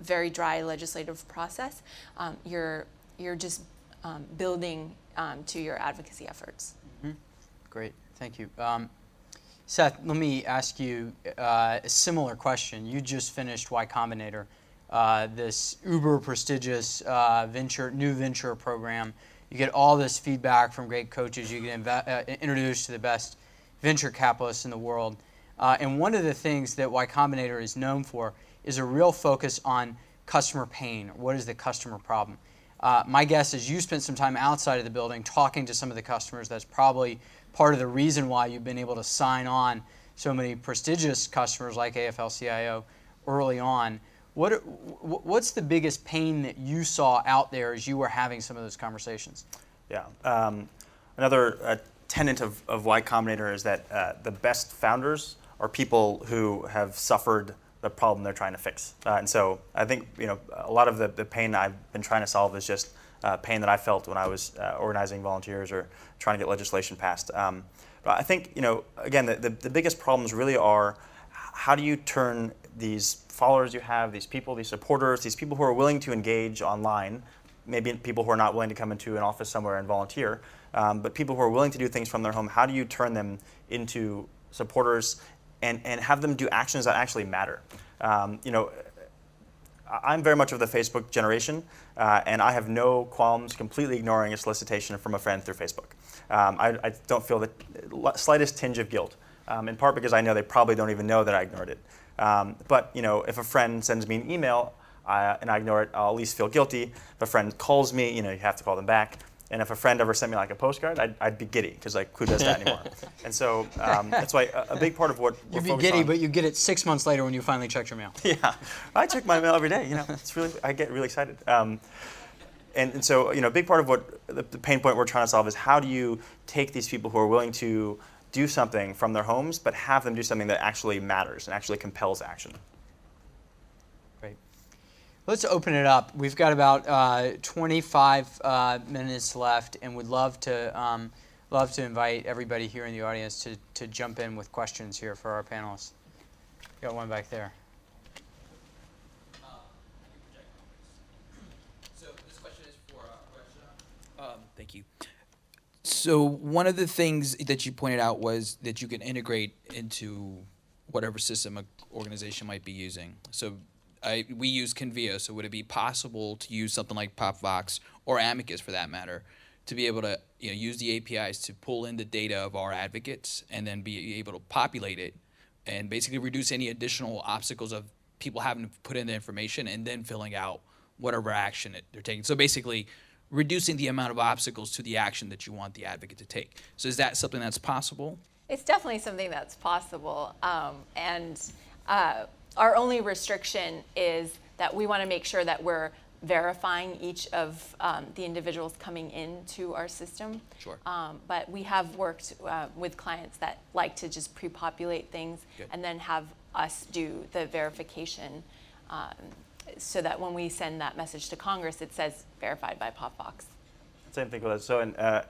very dry legislative process, you're just building to your advocacy efforts. Great, thank you. Seth, let me ask you a similar question. You just finished Y Combinator, this uber prestigious new venture program. You get all this feedback from great coaches. You get introduced to the best venture capitalists in the world. And one of the things that Y Combinator is known for is a real focus on customer pain. What is the customer problem? My guess is you spent some time outside of the building talking to some of the customers. That's probably part of the reason why you've been able to sign on so many prestigious customers like AFL-CIO early on. What's the biggest pain that you saw out there as you were having some of those conversations? Yeah. Another tenet of Y Combinator is that the best founders are people who have suffered the problem they're trying to fix. And so I think a lot of the pain I've been trying to solve is just pain that I felt when I was organizing volunteers or trying to get legislation passed. But I think again the biggest problems really are, how do you turn these followers you have, these people, these supporters, these people who are willing to engage online, maybe people who are not willing to come into an office somewhere and volunteer, but people who are willing to do things from their home, how do you turn them into supporters and have them do actions that actually matter? I'm very much of the Facebook generation, and I have no qualms completely ignoring a solicitation from a friend through Facebook. I don't feel the slightest tinge of guilt, in part because I know they probably don't even know that I ignored it. But if a friend sends me an email and I ignore it, I'll at least feel guilty. If a friend calls me, you have to call them back. And if a friend ever sent me like a postcard, I'd be giddy, because like, who does that anymore? And so that's why a big part of what we're focused on. You'd be giddy, but you get it 6 months later when you finally checked your mail. Yeah, I check my mail every day. It's really, I get really excited. And so a big part of what the pain point we're trying to solve is, how do you take these people who are willing to do something from their homes, but have them do something that actually matters and actually compels action? Let's open it up. We've got about 25 minutes left, and would love to invite everybody here in the audience to jump in with questions here for our panelists. Got one back there. So this question is for Rachna. Thank you. So one of the things that you pointed out was that you can integrate into whatever system an organization might be using. So we use Convio, so would it be possible to use something like POPVOX or Amicus for that matter to be able to use the APIs to pull in the data of our advocates and then be able to populate it and basically reduce any additional obstacles of people having to put in the information and then filling out whatever action they're taking. So basically reducing the amount of obstacles to the action that you want the advocate to take. So is that something that's possible? It's definitely something that's possible. Our only restriction is that we want to make sure that we're verifying each of the individuals coming into our system. Sure. But we have worked with clients that like to just pre-populate things and then have us do the verification so that when we send that message to Congress, it says verified by POPVOX. Same thing with us. So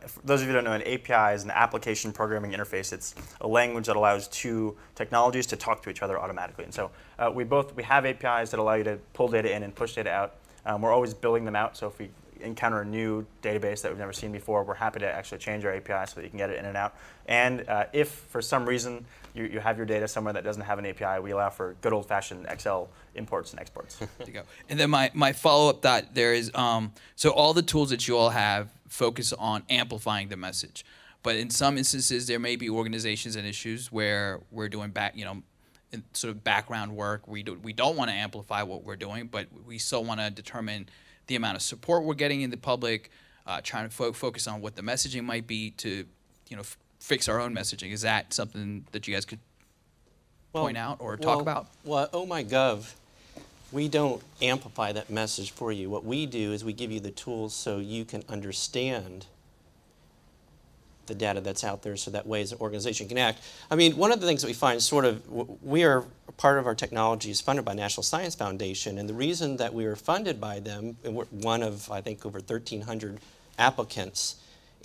for those of you who don't know, an API is an application programming interface. It's a language that allows two technologies to talk to each other automatically. And so we have APIs that allow you to pull data in and push data out. We're always building them out. So if we encounter a new database that we've never seen before, we're happy to actually change our API so that you can get it in and out. And if for some reason you have your data somewhere that doesn't have an API, we allow for good old-fashioned Excel imports and exports. There you go. And then my follow-up thought there is, so all the tools that you all have focus on amplifying the message. But in some instances, there may be organizations and issues where we're doing sort of background work. We don't want to amplify what we're doing, but we still want to determine the amount of support we're getting in the public, trying to focus on what the messaging might be to, fix our own messaging. Is that something that you guys could point out or talk about? Well, OhMyGov, we don't amplify that message for you. What we do is we give you the tools so you can understand the data that's out there, so that way as an organization can act. I mean, one of the things that we find part of our technology is funded by National Science Foundation, and the reason that we were funded by them, and we're one of, I think, over 1,300 applicants,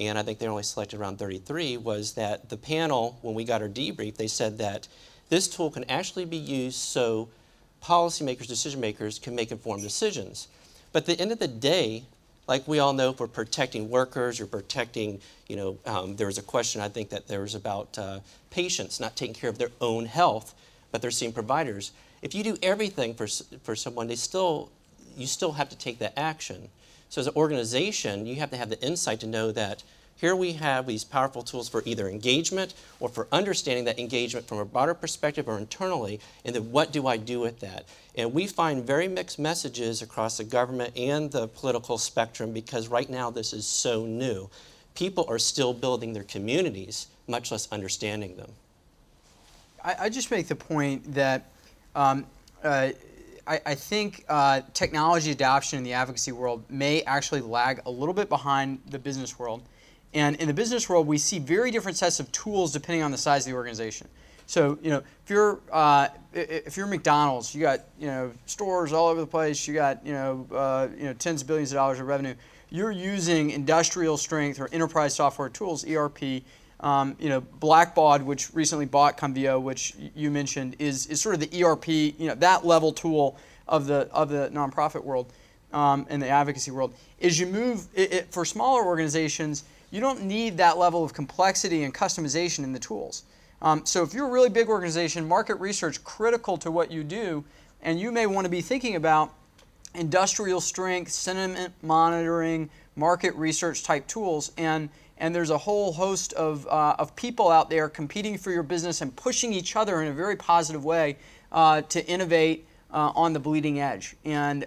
and I think they only selected around 33, was that the panel, when we got our debrief, they said that this tool can actually be used so policymakers, decision makers can make informed decisions. But at the end of the day, like we all know, if we're protecting workers or protecting, there was a question I think that there was about patients not taking care of their own health, but they're seeing providers. If you do everything for someone, you still have to take that action. So as an organization, you have to have the insight to know that here we have these powerful tools for either engagement or for understanding that engagement from a broader perspective or internally, and then what do I do with that? And we find very mixed messages across the government and the political spectrum because right now this is so new. People are still building their communities, much less understanding them. I just make the point that I think technology adoption in the advocacy world may actually lag a little bit behind the business world. And in the business world, we see very different sets of tools depending on the size of the organization. So, if you're McDonald's, you got stores all over the place. You got tens of billions of dollars of revenue. You're using industrial strength or enterprise software tools, ERP. Blackbaud, which recently bought Convio, which you mentioned, is sort of the ERP, that level tool of the nonprofit world and the advocacy world. As you move for smaller organizations, you don't need that level of complexity and customization in the tools. So if you're a really big organization, market research critical to what you do, and you may want to be thinking about industrial strength, sentiment monitoring, market research type tools, and there's a whole host of people out there competing for your business and pushing each other in a very positive way to innovate on the bleeding edge. And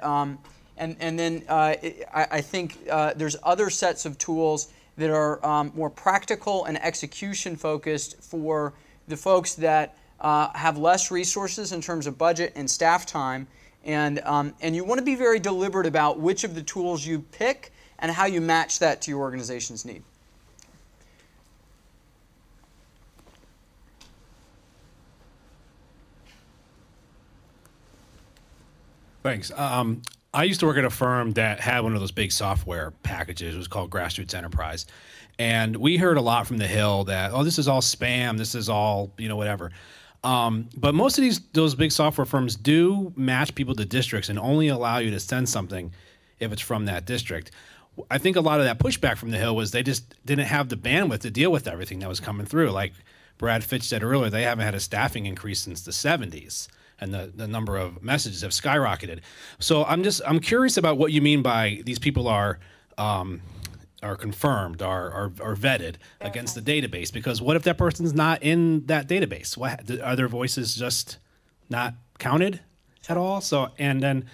then I think there's other sets of tools that are more practical and execution focused for the folks that have less resources in terms of budget and staff time. And you want to be very deliberate about which of the tools you pick and how you match that to your organization's need. Thanks. I used to work at a firm that had one of those big software packages. It was called Grassroots Enterprise. And we heard a lot from the Hill that, oh, this is all spam, this is all, whatever. But most of those big software firms do match people to districts and only allow you to send something if it's from that district. I think a lot of that pushback from the Hill was they just didn't have the bandwidth to deal with everything that was coming through. Like Brad Fitch said earlier, they haven't had a staffing increase since the 70s. and the number of messages have skyrocketed. So I'm curious about what you mean by these people are confirmed, are vetted against the database, because what if that person's not in that database? Are their voices just not counted at all? So, and then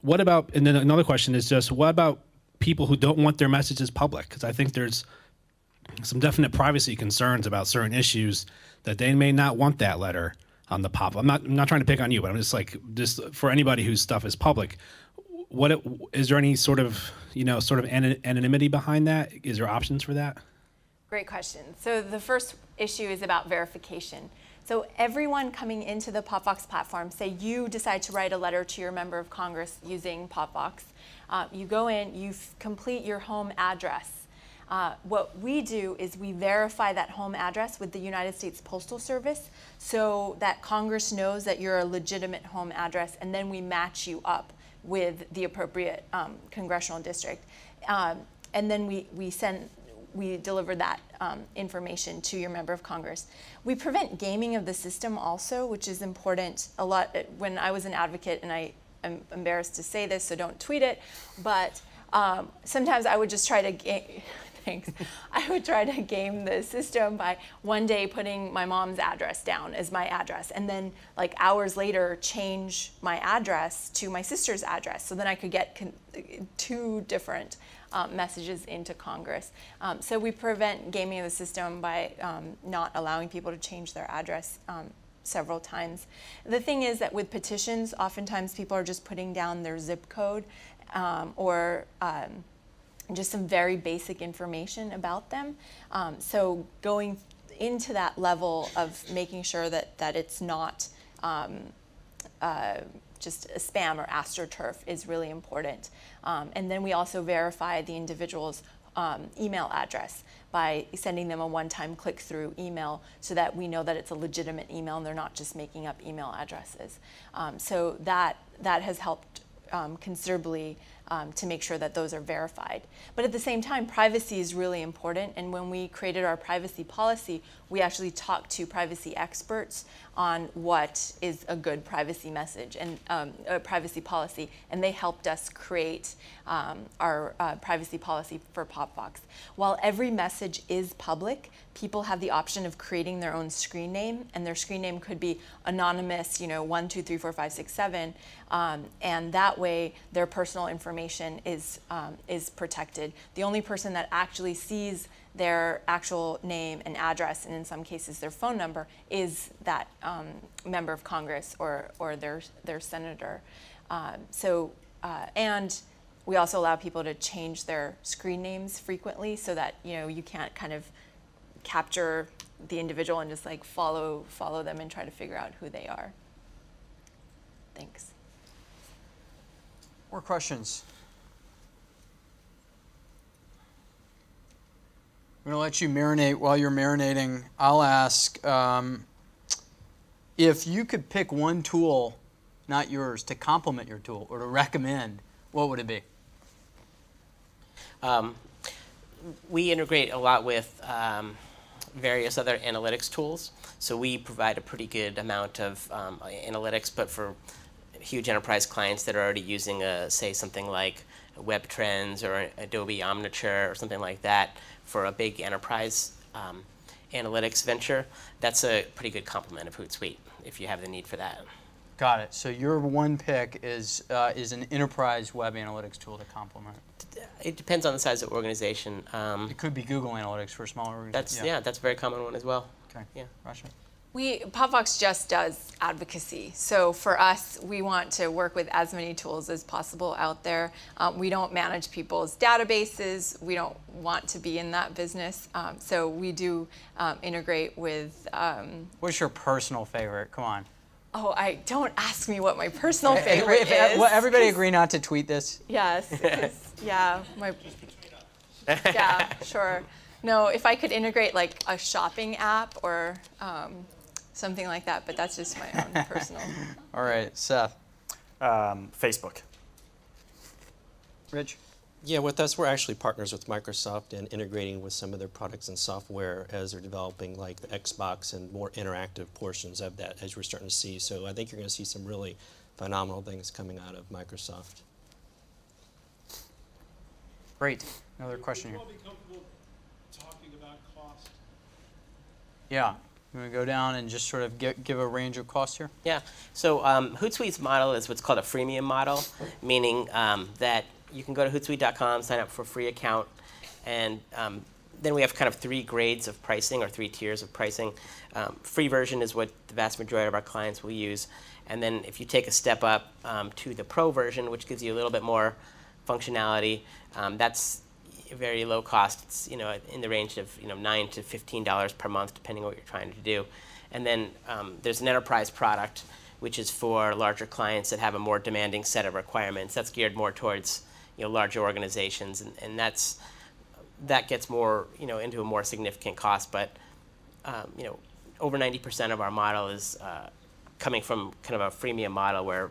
what about, and then another question is just, what about people who don't want their messages public? Because I think there's some definite privacy concerns about certain issues that they may not want that letter on the pop. I'm not trying to pick on you, but I'm just for anybody whose stuff is public, is there any sort of anonymity behind that? Is there options for that? Great question. So the first issue is about verification. So everyone coming into the POPVOX platform, say you decide to write a letter to your member of Congress using POPVOX, you go in, you complete your home address. What we do is we verify that home address with the United States Postal Service so that Congress knows that you're a legitimate home address, and then we match you up with the appropriate congressional district. And then we deliver that information to your member of Congress. We prevent gaming of the system also, which is important a lot. When I was an advocate, and I am embarrassed to say this, so don't tweet it, but sometimes I would just try to I would try to game the system by one day putting my mom's address down as my address, and then like hours later change my address to my sister's address, so then I could get two different messages into Congress. So we prevent gaming of the system by not allowing people to change their address several times. The thing is that with petitions, oftentimes people are just putting down their zip code or just some very basic information about them. So going into that level of making sure that it's not just a spam or AstroTurf is really important. And then we also verify the individual's email address by sending them a one-time click-through email so that we know that it's a legitimate email and they're not just making up email addresses. So that has helped considerably to make sure that those are verified. But at the same time, privacy is really important, and when we created our privacy policy, we actually talked to privacy experts on what is a good privacy message and a privacy policy, and they helped us create our privacy policy for POPVOX. While every message is public, people have the option of creating their own screen name, and their screen name could be anonymous, 1, 2, 3, 4, 5, 6, 7, and that way their personal information is protected. The only person that actually sees their actual name and address, and in some cases their phone number, is that member of Congress or their senator. And we also allow people to change their screen names frequently so that you can't kind of capture the individual and just like follow them and try to figure out who they are. Thanks. More questions? I'm going to let you marinate. While you're marinating, I'll ask, if you could pick one tool, not yours, to complement your tool or to recommend, what would it be? We integrate a lot with various other analytics tools. So we provide a pretty good amount of analytics, but for huge enterprise clients that are already using, say, something like Web Trends or Adobe Omniture or something like that for a big enterprise analytics venture, that's a pretty good complement of Hootsuite if you have the need for that. Got it. So your one pick is an enterprise web analytics tool to complement. It depends on the size of the organization. It could be Google Analytics for a smaller organization. That's a very common one as well. Okay. Yeah. Rachna? POPVOX just does advocacy. So for us, we want to work with as many tools as possible out there. We don't manage people's databases. We don't want to be in that business. So we do integrate with... What's your personal favorite? Come on. Oh, don't ask me what my personal favorite is. Will everybody agree not to tweet this? Yes. Yeah. Yeah, sure. No, if I could integrate like a shopping app or something like that, but that's just my own personal. All right, Seth. Facebook. Rich? Yeah, with us, we're actually partners with Microsoft and integrating with some of their products and software as they're developing like the Xbox and more interactive portions of that as we're starting to see. So I think you're going to see some really phenomenal things coming out of Microsoft. Great. Another question here. Would you all be comfortable talking about cost? Yeah. You want to go down and just sort of give a range of costs here? Yeah. So Hootsuite's model is what's called a freemium model, meaning that you can go to Hootsuite.com, sign up for a free account, and then we have kind of 3 grades of pricing, or 3 tiers of pricing. Free version is what the vast majority of our clients will use, and then if you take a step up to the pro version, which gives you a little bit more functionality, that's very low cost. It's in the range of $9 to $15 per month, depending on what you're trying to do. And then there's an enterprise product, which is for larger clients that have a more demanding set of requirements. That's geared more towards larger organizations, and that gets more into a more significant cost. But over 90% of our model is coming from kind of a freemium model where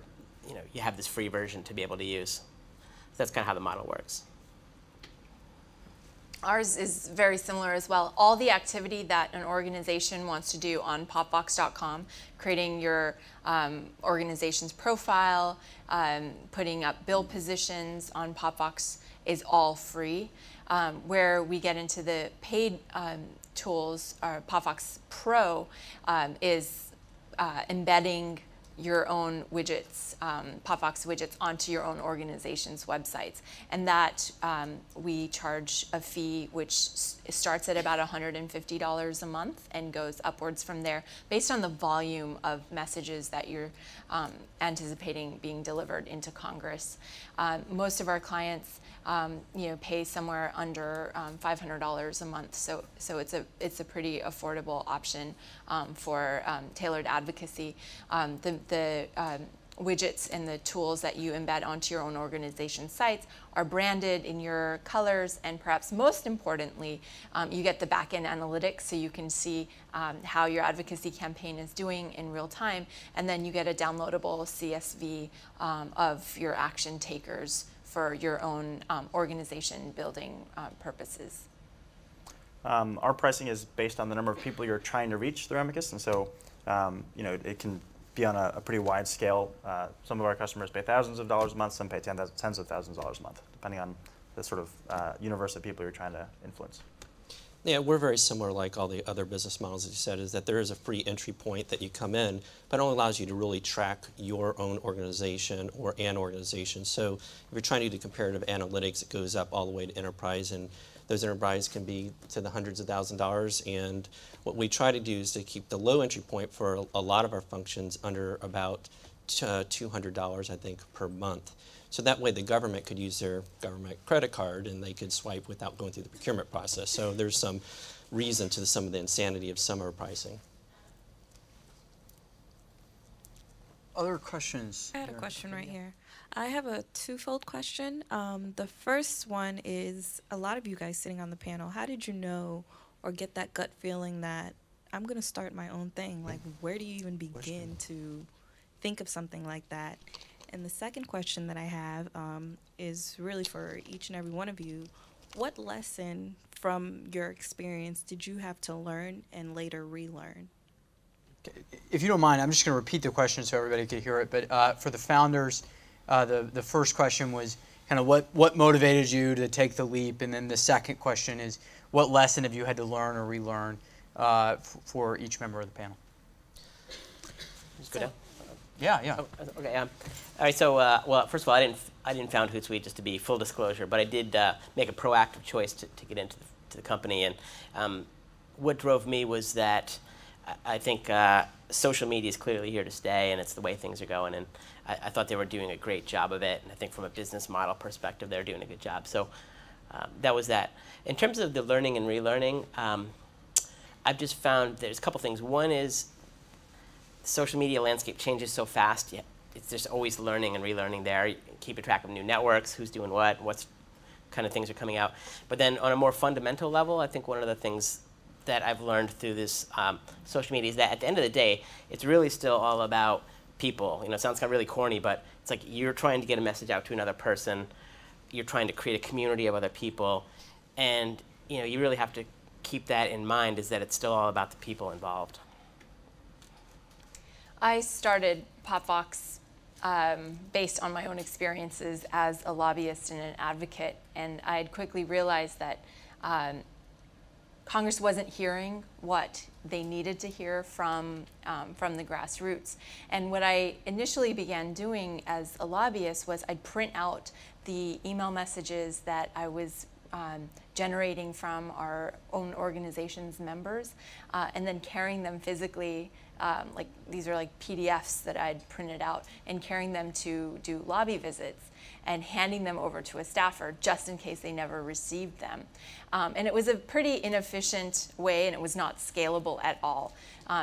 you have this free version to be able to use. So that's kind of how the model works. Ours is very similar as well. All the activity that an organization wants to do on POPVOX.com, creating your organization's profile, putting up bill positions on POPVOX is all free. Where we get into the paid tools, POPVOX Pro is embedding your own widgets, POPVOX widgets, onto your own organization's websites. And that we charge a fee which starts at about $150 a month and goes upwards from there based on the volume of messages that you're anticipating being delivered into Congress. Most of our clients pay somewhere under $500 a month, so it's a pretty affordable option for tailored advocacy. The widgets and the tools that you embed onto your own organization's sites are branded in your colors, and perhaps most importantly, you get the back-end analytics so you can see how your advocacy campaign is doing in real time, and then you get a downloadable CSV of your action takers for your own organization building purposes. Our pricing is based on the number of people you're trying to reach through Amicus, and so it can be on a pretty wide scale. Some of our customers pay thousands of dollars a month, some pay tens of thousands of dollars a month, depending on the sort of universe of people you're trying to influence. Yeah, we're very similar, like all the other business models that you said, is that there is a free entry point that you come in, but it only allows you to really track your own organization or an organization. So if you're trying to do comparative analytics, it goes up all the way to enterprise, and those enterprise can be to the hundreds of thousands of dollars. And what we try to do is to keep the low entry point for a lot of our functions under about $200, I think, per month. So that way the government could use their government credit card and they could swipe without going through the procurement process. So there's some reason to some of the insanity of some of our pricing. Other questions? I had a question right here. I have a twofold question. The first one is, a lot of you guys sitting on the panel, how did you know or get that gut feeling that I'm going to start my own thing? Like, where do you even begin to think of something like that? And the second question that I have is really for each and every one of you. What lesson from your experience did you have to learn and later relearn? If you don't mind, I'm just going to repeat the question so everybody could hear it. But for the founders, the first question was kind of what motivated you to take the leap, and then the second question is what lesson have you had to learn or relearn for each member of the panel? Just go down. Yeah. Oh, okay. All right. So, well, first of all, I didn't found Hootsuite, just to be full disclosure, but I did make a proactive choice to get into the company, and what drove me was that I think social media is clearly here to stay, and it's the way things are going, and I thought they were doing a great job of it, and I think from a business model perspective, they're doing a good job. So that was that. In terms of the learning and relearning, I've just found there's a couple things. One is the social media landscape changes so fast. It's just always learning and relearning there. You can keep a track of new networks, who's doing what kind of things are coming out. But then on a more fundamental level, I think one of the things that I've learned through this social media is that at the end of the day, it's really still all about people. It sounds kind of really corny, but it's like you're trying to get a message out to another person. you're trying to create a community of other people, and you really have to keep that in mind, is that it's still all about the people involved. I started POPVOX based on my own experiences as a lobbyist and an advocate, and I had quickly realized that Congress wasn't hearing what they needed to hear from the grassroots. And what I initially began doing as a lobbyist was I'd print out the email messages that I was generating from our own organization's members, and then carrying them physically, like these are like PDFs that I'd printed out, and carrying them to do lobby visits and handing them over to a staffer just in case they never received them. And it was a pretty inefficient way, and it was not scalable at all.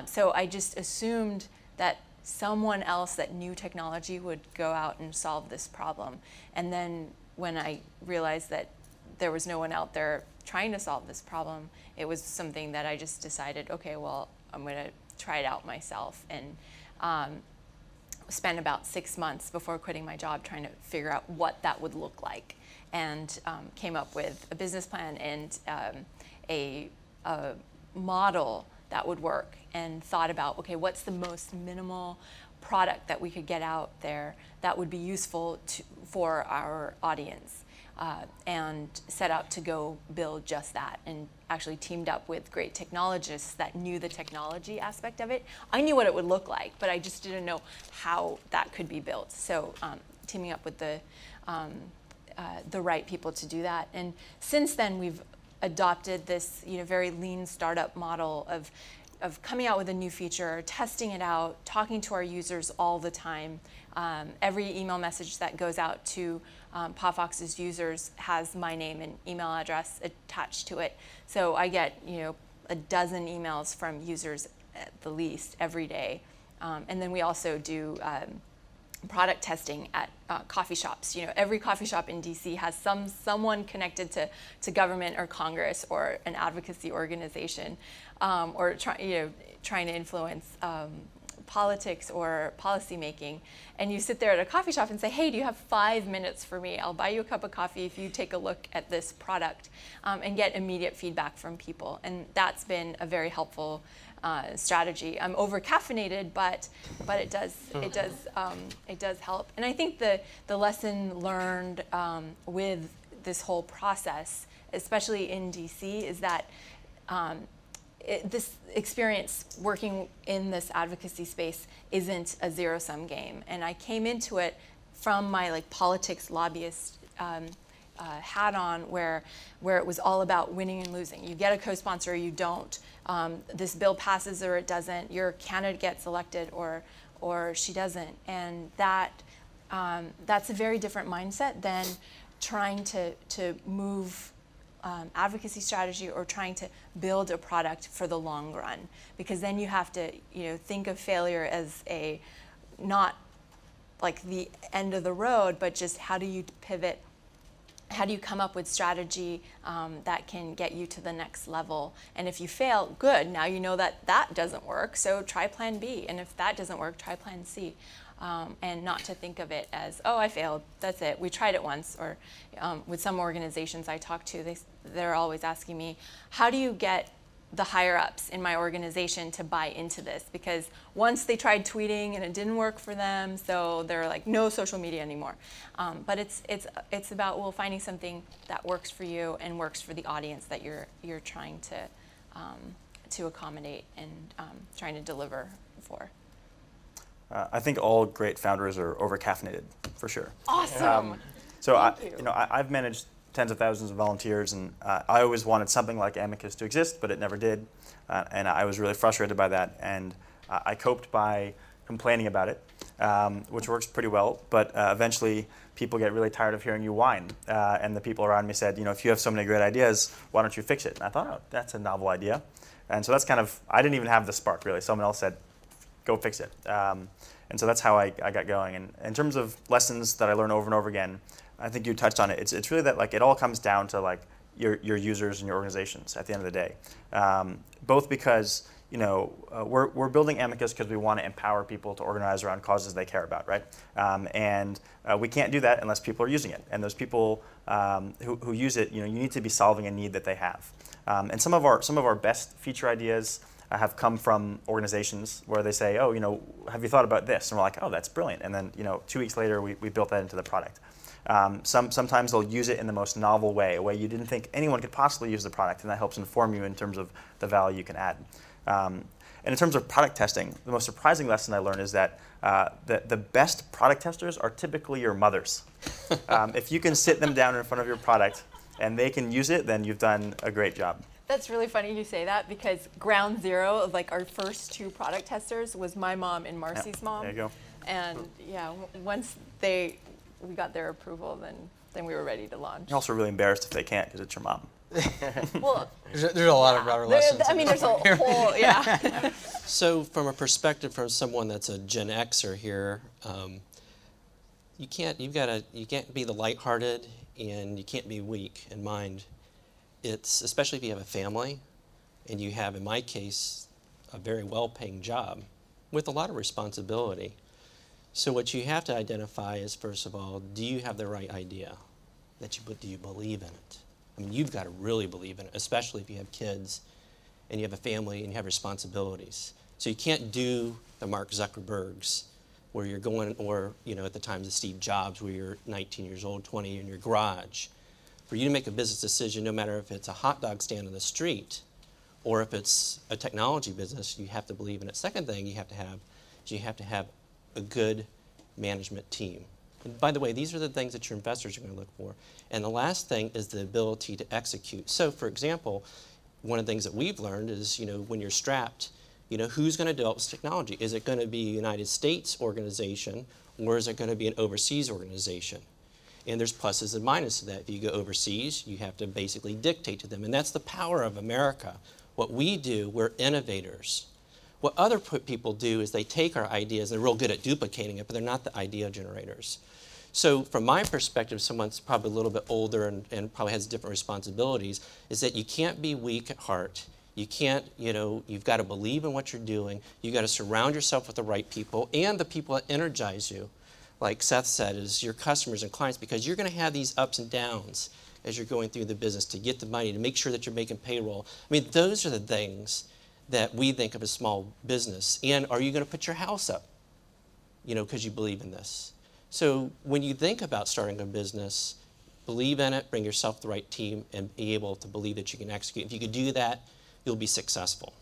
So I just assumed that someone else that knew technology would go out and solve this problem. And then when I realized that there was no one out there trying to solve this problem, it was something that I just decided, okay, well, I'm going to try it out myself, and spent about 6 months before quitting my job trying to figure out what that would look like, and came up with a business plan and a model that would work, and thought about, okay, what's the most minimal product that we could get out there that would be useful for our audience. And set out to go build just that, and actually teamed up with great technologists that knew the technology aspect of it. I knew what it would look like, but I just didn't know how that could be built. So teaming up with the right people to do that. And since then, we've adopted this very lean startup model of coming out with a new feature, testing it out, talking to our users all the time. Every email message that goes out to POPVOX's users has my name and email address attached to it. So I get a dozen emails from users at the least every day. And then we also do product testing at coffee shops. Every coffee shop in DC has someone connected to government or Congress or an advocacy organization, or trying to influence politics or policy making. And you sit there at a coffee shop and say, hey, do you have 5 minutes for me? I'll buy you a cup of coffee if you take a look at this product, and get immediate feedback from people. And that's been a very helpful strategy. I'm over caffeinated, but it does help. And I think the lesson learned with this whole process, especially in DC, is that this experience working in this advocacy space isn't a zero-sum game. And I came into it from my politics lobbyist hat on, where it was all about winning and losing. You get a co-sponsor or you don't. This bill passes or it doesn't. Your candidate gets elected or she doesn't. And that's a very different mindset than trying to move advocacy strategy or trying to build a product for the long run, because then you have to think of failure as not like the end of the road, but just how do you pivot, how do you come up with strategy that can get you to the next level. And if you fail, good, now you know that doesn't work, so try plan B, and if that doesn't work, try plan C. And not to think of it as, oh, I failed, that's it, we tried it once. Or with some organizations I talk to, they're always asking me, how do you get the higher ups in my organization to buy into this? Because once they tried tweeting and it didn't work for them, so they're like, no social media anymore. But it's about finding something that works for you and works for the audience that you're trying to accommodate and trying to deliver for. I think all great founders are over-caffeinated, for sure. Awesome. So I've managed tens of thousands of volunteers, and I always wanted something like Amicus to exist, but it never did. And I was really frustrated by that. And I coped by complaining about it, which works pretty well. But eventually, people get really tired of hearing you whine. And the people around me said, if you have so many great ideas, why don't you fix it? And I thought, oh, that's a novel idea. And so that's I didn't even have the spark, really. Someone else said, go fix it. And so that's how I got going. And in terms of lessons that I learned over and over again, I think you touched on it. It's really that it all comes down to your users and your organizations at the end of the day. Both because we're building Amicus because we want to empower people to organize around causes they care about, right? We can't do that unless people are using it. And those people who use it, you need to be solving a need that they have. And some of our best feature ideas have come from organizations where they say, oh, have you thought about this? And we're like, oh, that's brilliant. And then 2 weeks later, we built that into the product. Sometimes they'll use it in the most novel way, a way you didn't think anyone could possibly use the product, and that helps inform you in terms of the value you can add. And in terms of product testing, the most surprising lesson I learned is that the best product testers are typically your mothers. If you can sit them down in front of your product and they can use it, then you've done a great job. That's really funny you say that, because ground zero of our first 2 product testers was my mom and Marcy's mom. There you go. And yeah, once we got their approval, then we were ready to launch. You're also really embarrassed if they can't because it's your mom. Well, there's a lot of rubber lessons. There's a whole, yeah. So from a perspective from someone that's a Gen Xer here, you can't be the lighthearted, and you can't be weak in mind. It's especially if you have a family, and you have, in my case, a very well-paying job with a lot of responsibility. So what you have to identify is, first of all, do you have the right idea? Do you believe in it? I mean, you've got to really believe in it, especially if you have kids and you have a family and you have responsibilities. So you can't do the Mark Zuckerbergs where you're going, or at the times of Steve Jobs, where you're 19 years old, 20, in your garage. For you to make a business decision, no matter if it's a hot dog stand on the street or if it's a technology business, you have to believe in it. Second thing you have to have is you have to have a good management team. And by the way, these are the things that your investors are going to look for. And the last thing is the ability to execute. So for example, one of the things that we've learned is, when you're strapped, who's going to develop this technology? Is it going to be a United States organization, or is it going to be an overseas organization? And there's pluses and minuses to that. If you go overseas, you have to basically dictate to them. And that's the power of America. What we do, we're innovators. What other people do is they take our ideas, and they're real good at duplicating it, but they're not the idea generators. So from my perspective, someone's probably a little bit older and probably has different responsibilities, is that you can't be weak at heart. You can't, you've got to believe in what you're doing. You've got to surround yourself with the right people and the people that energize you. Like Seth said, is your customers and clients, because you're going to have these ups and downs as you're going through the business to get the money, to make sure that you're making payroll. I mean, those are the things that we think of as small business. And are you going to put your house up, because you believe in this? So when you think about starting a business, believe in it, bring yourself the right team, and be able to believe that you can execute. If you can do that, you'll be successful.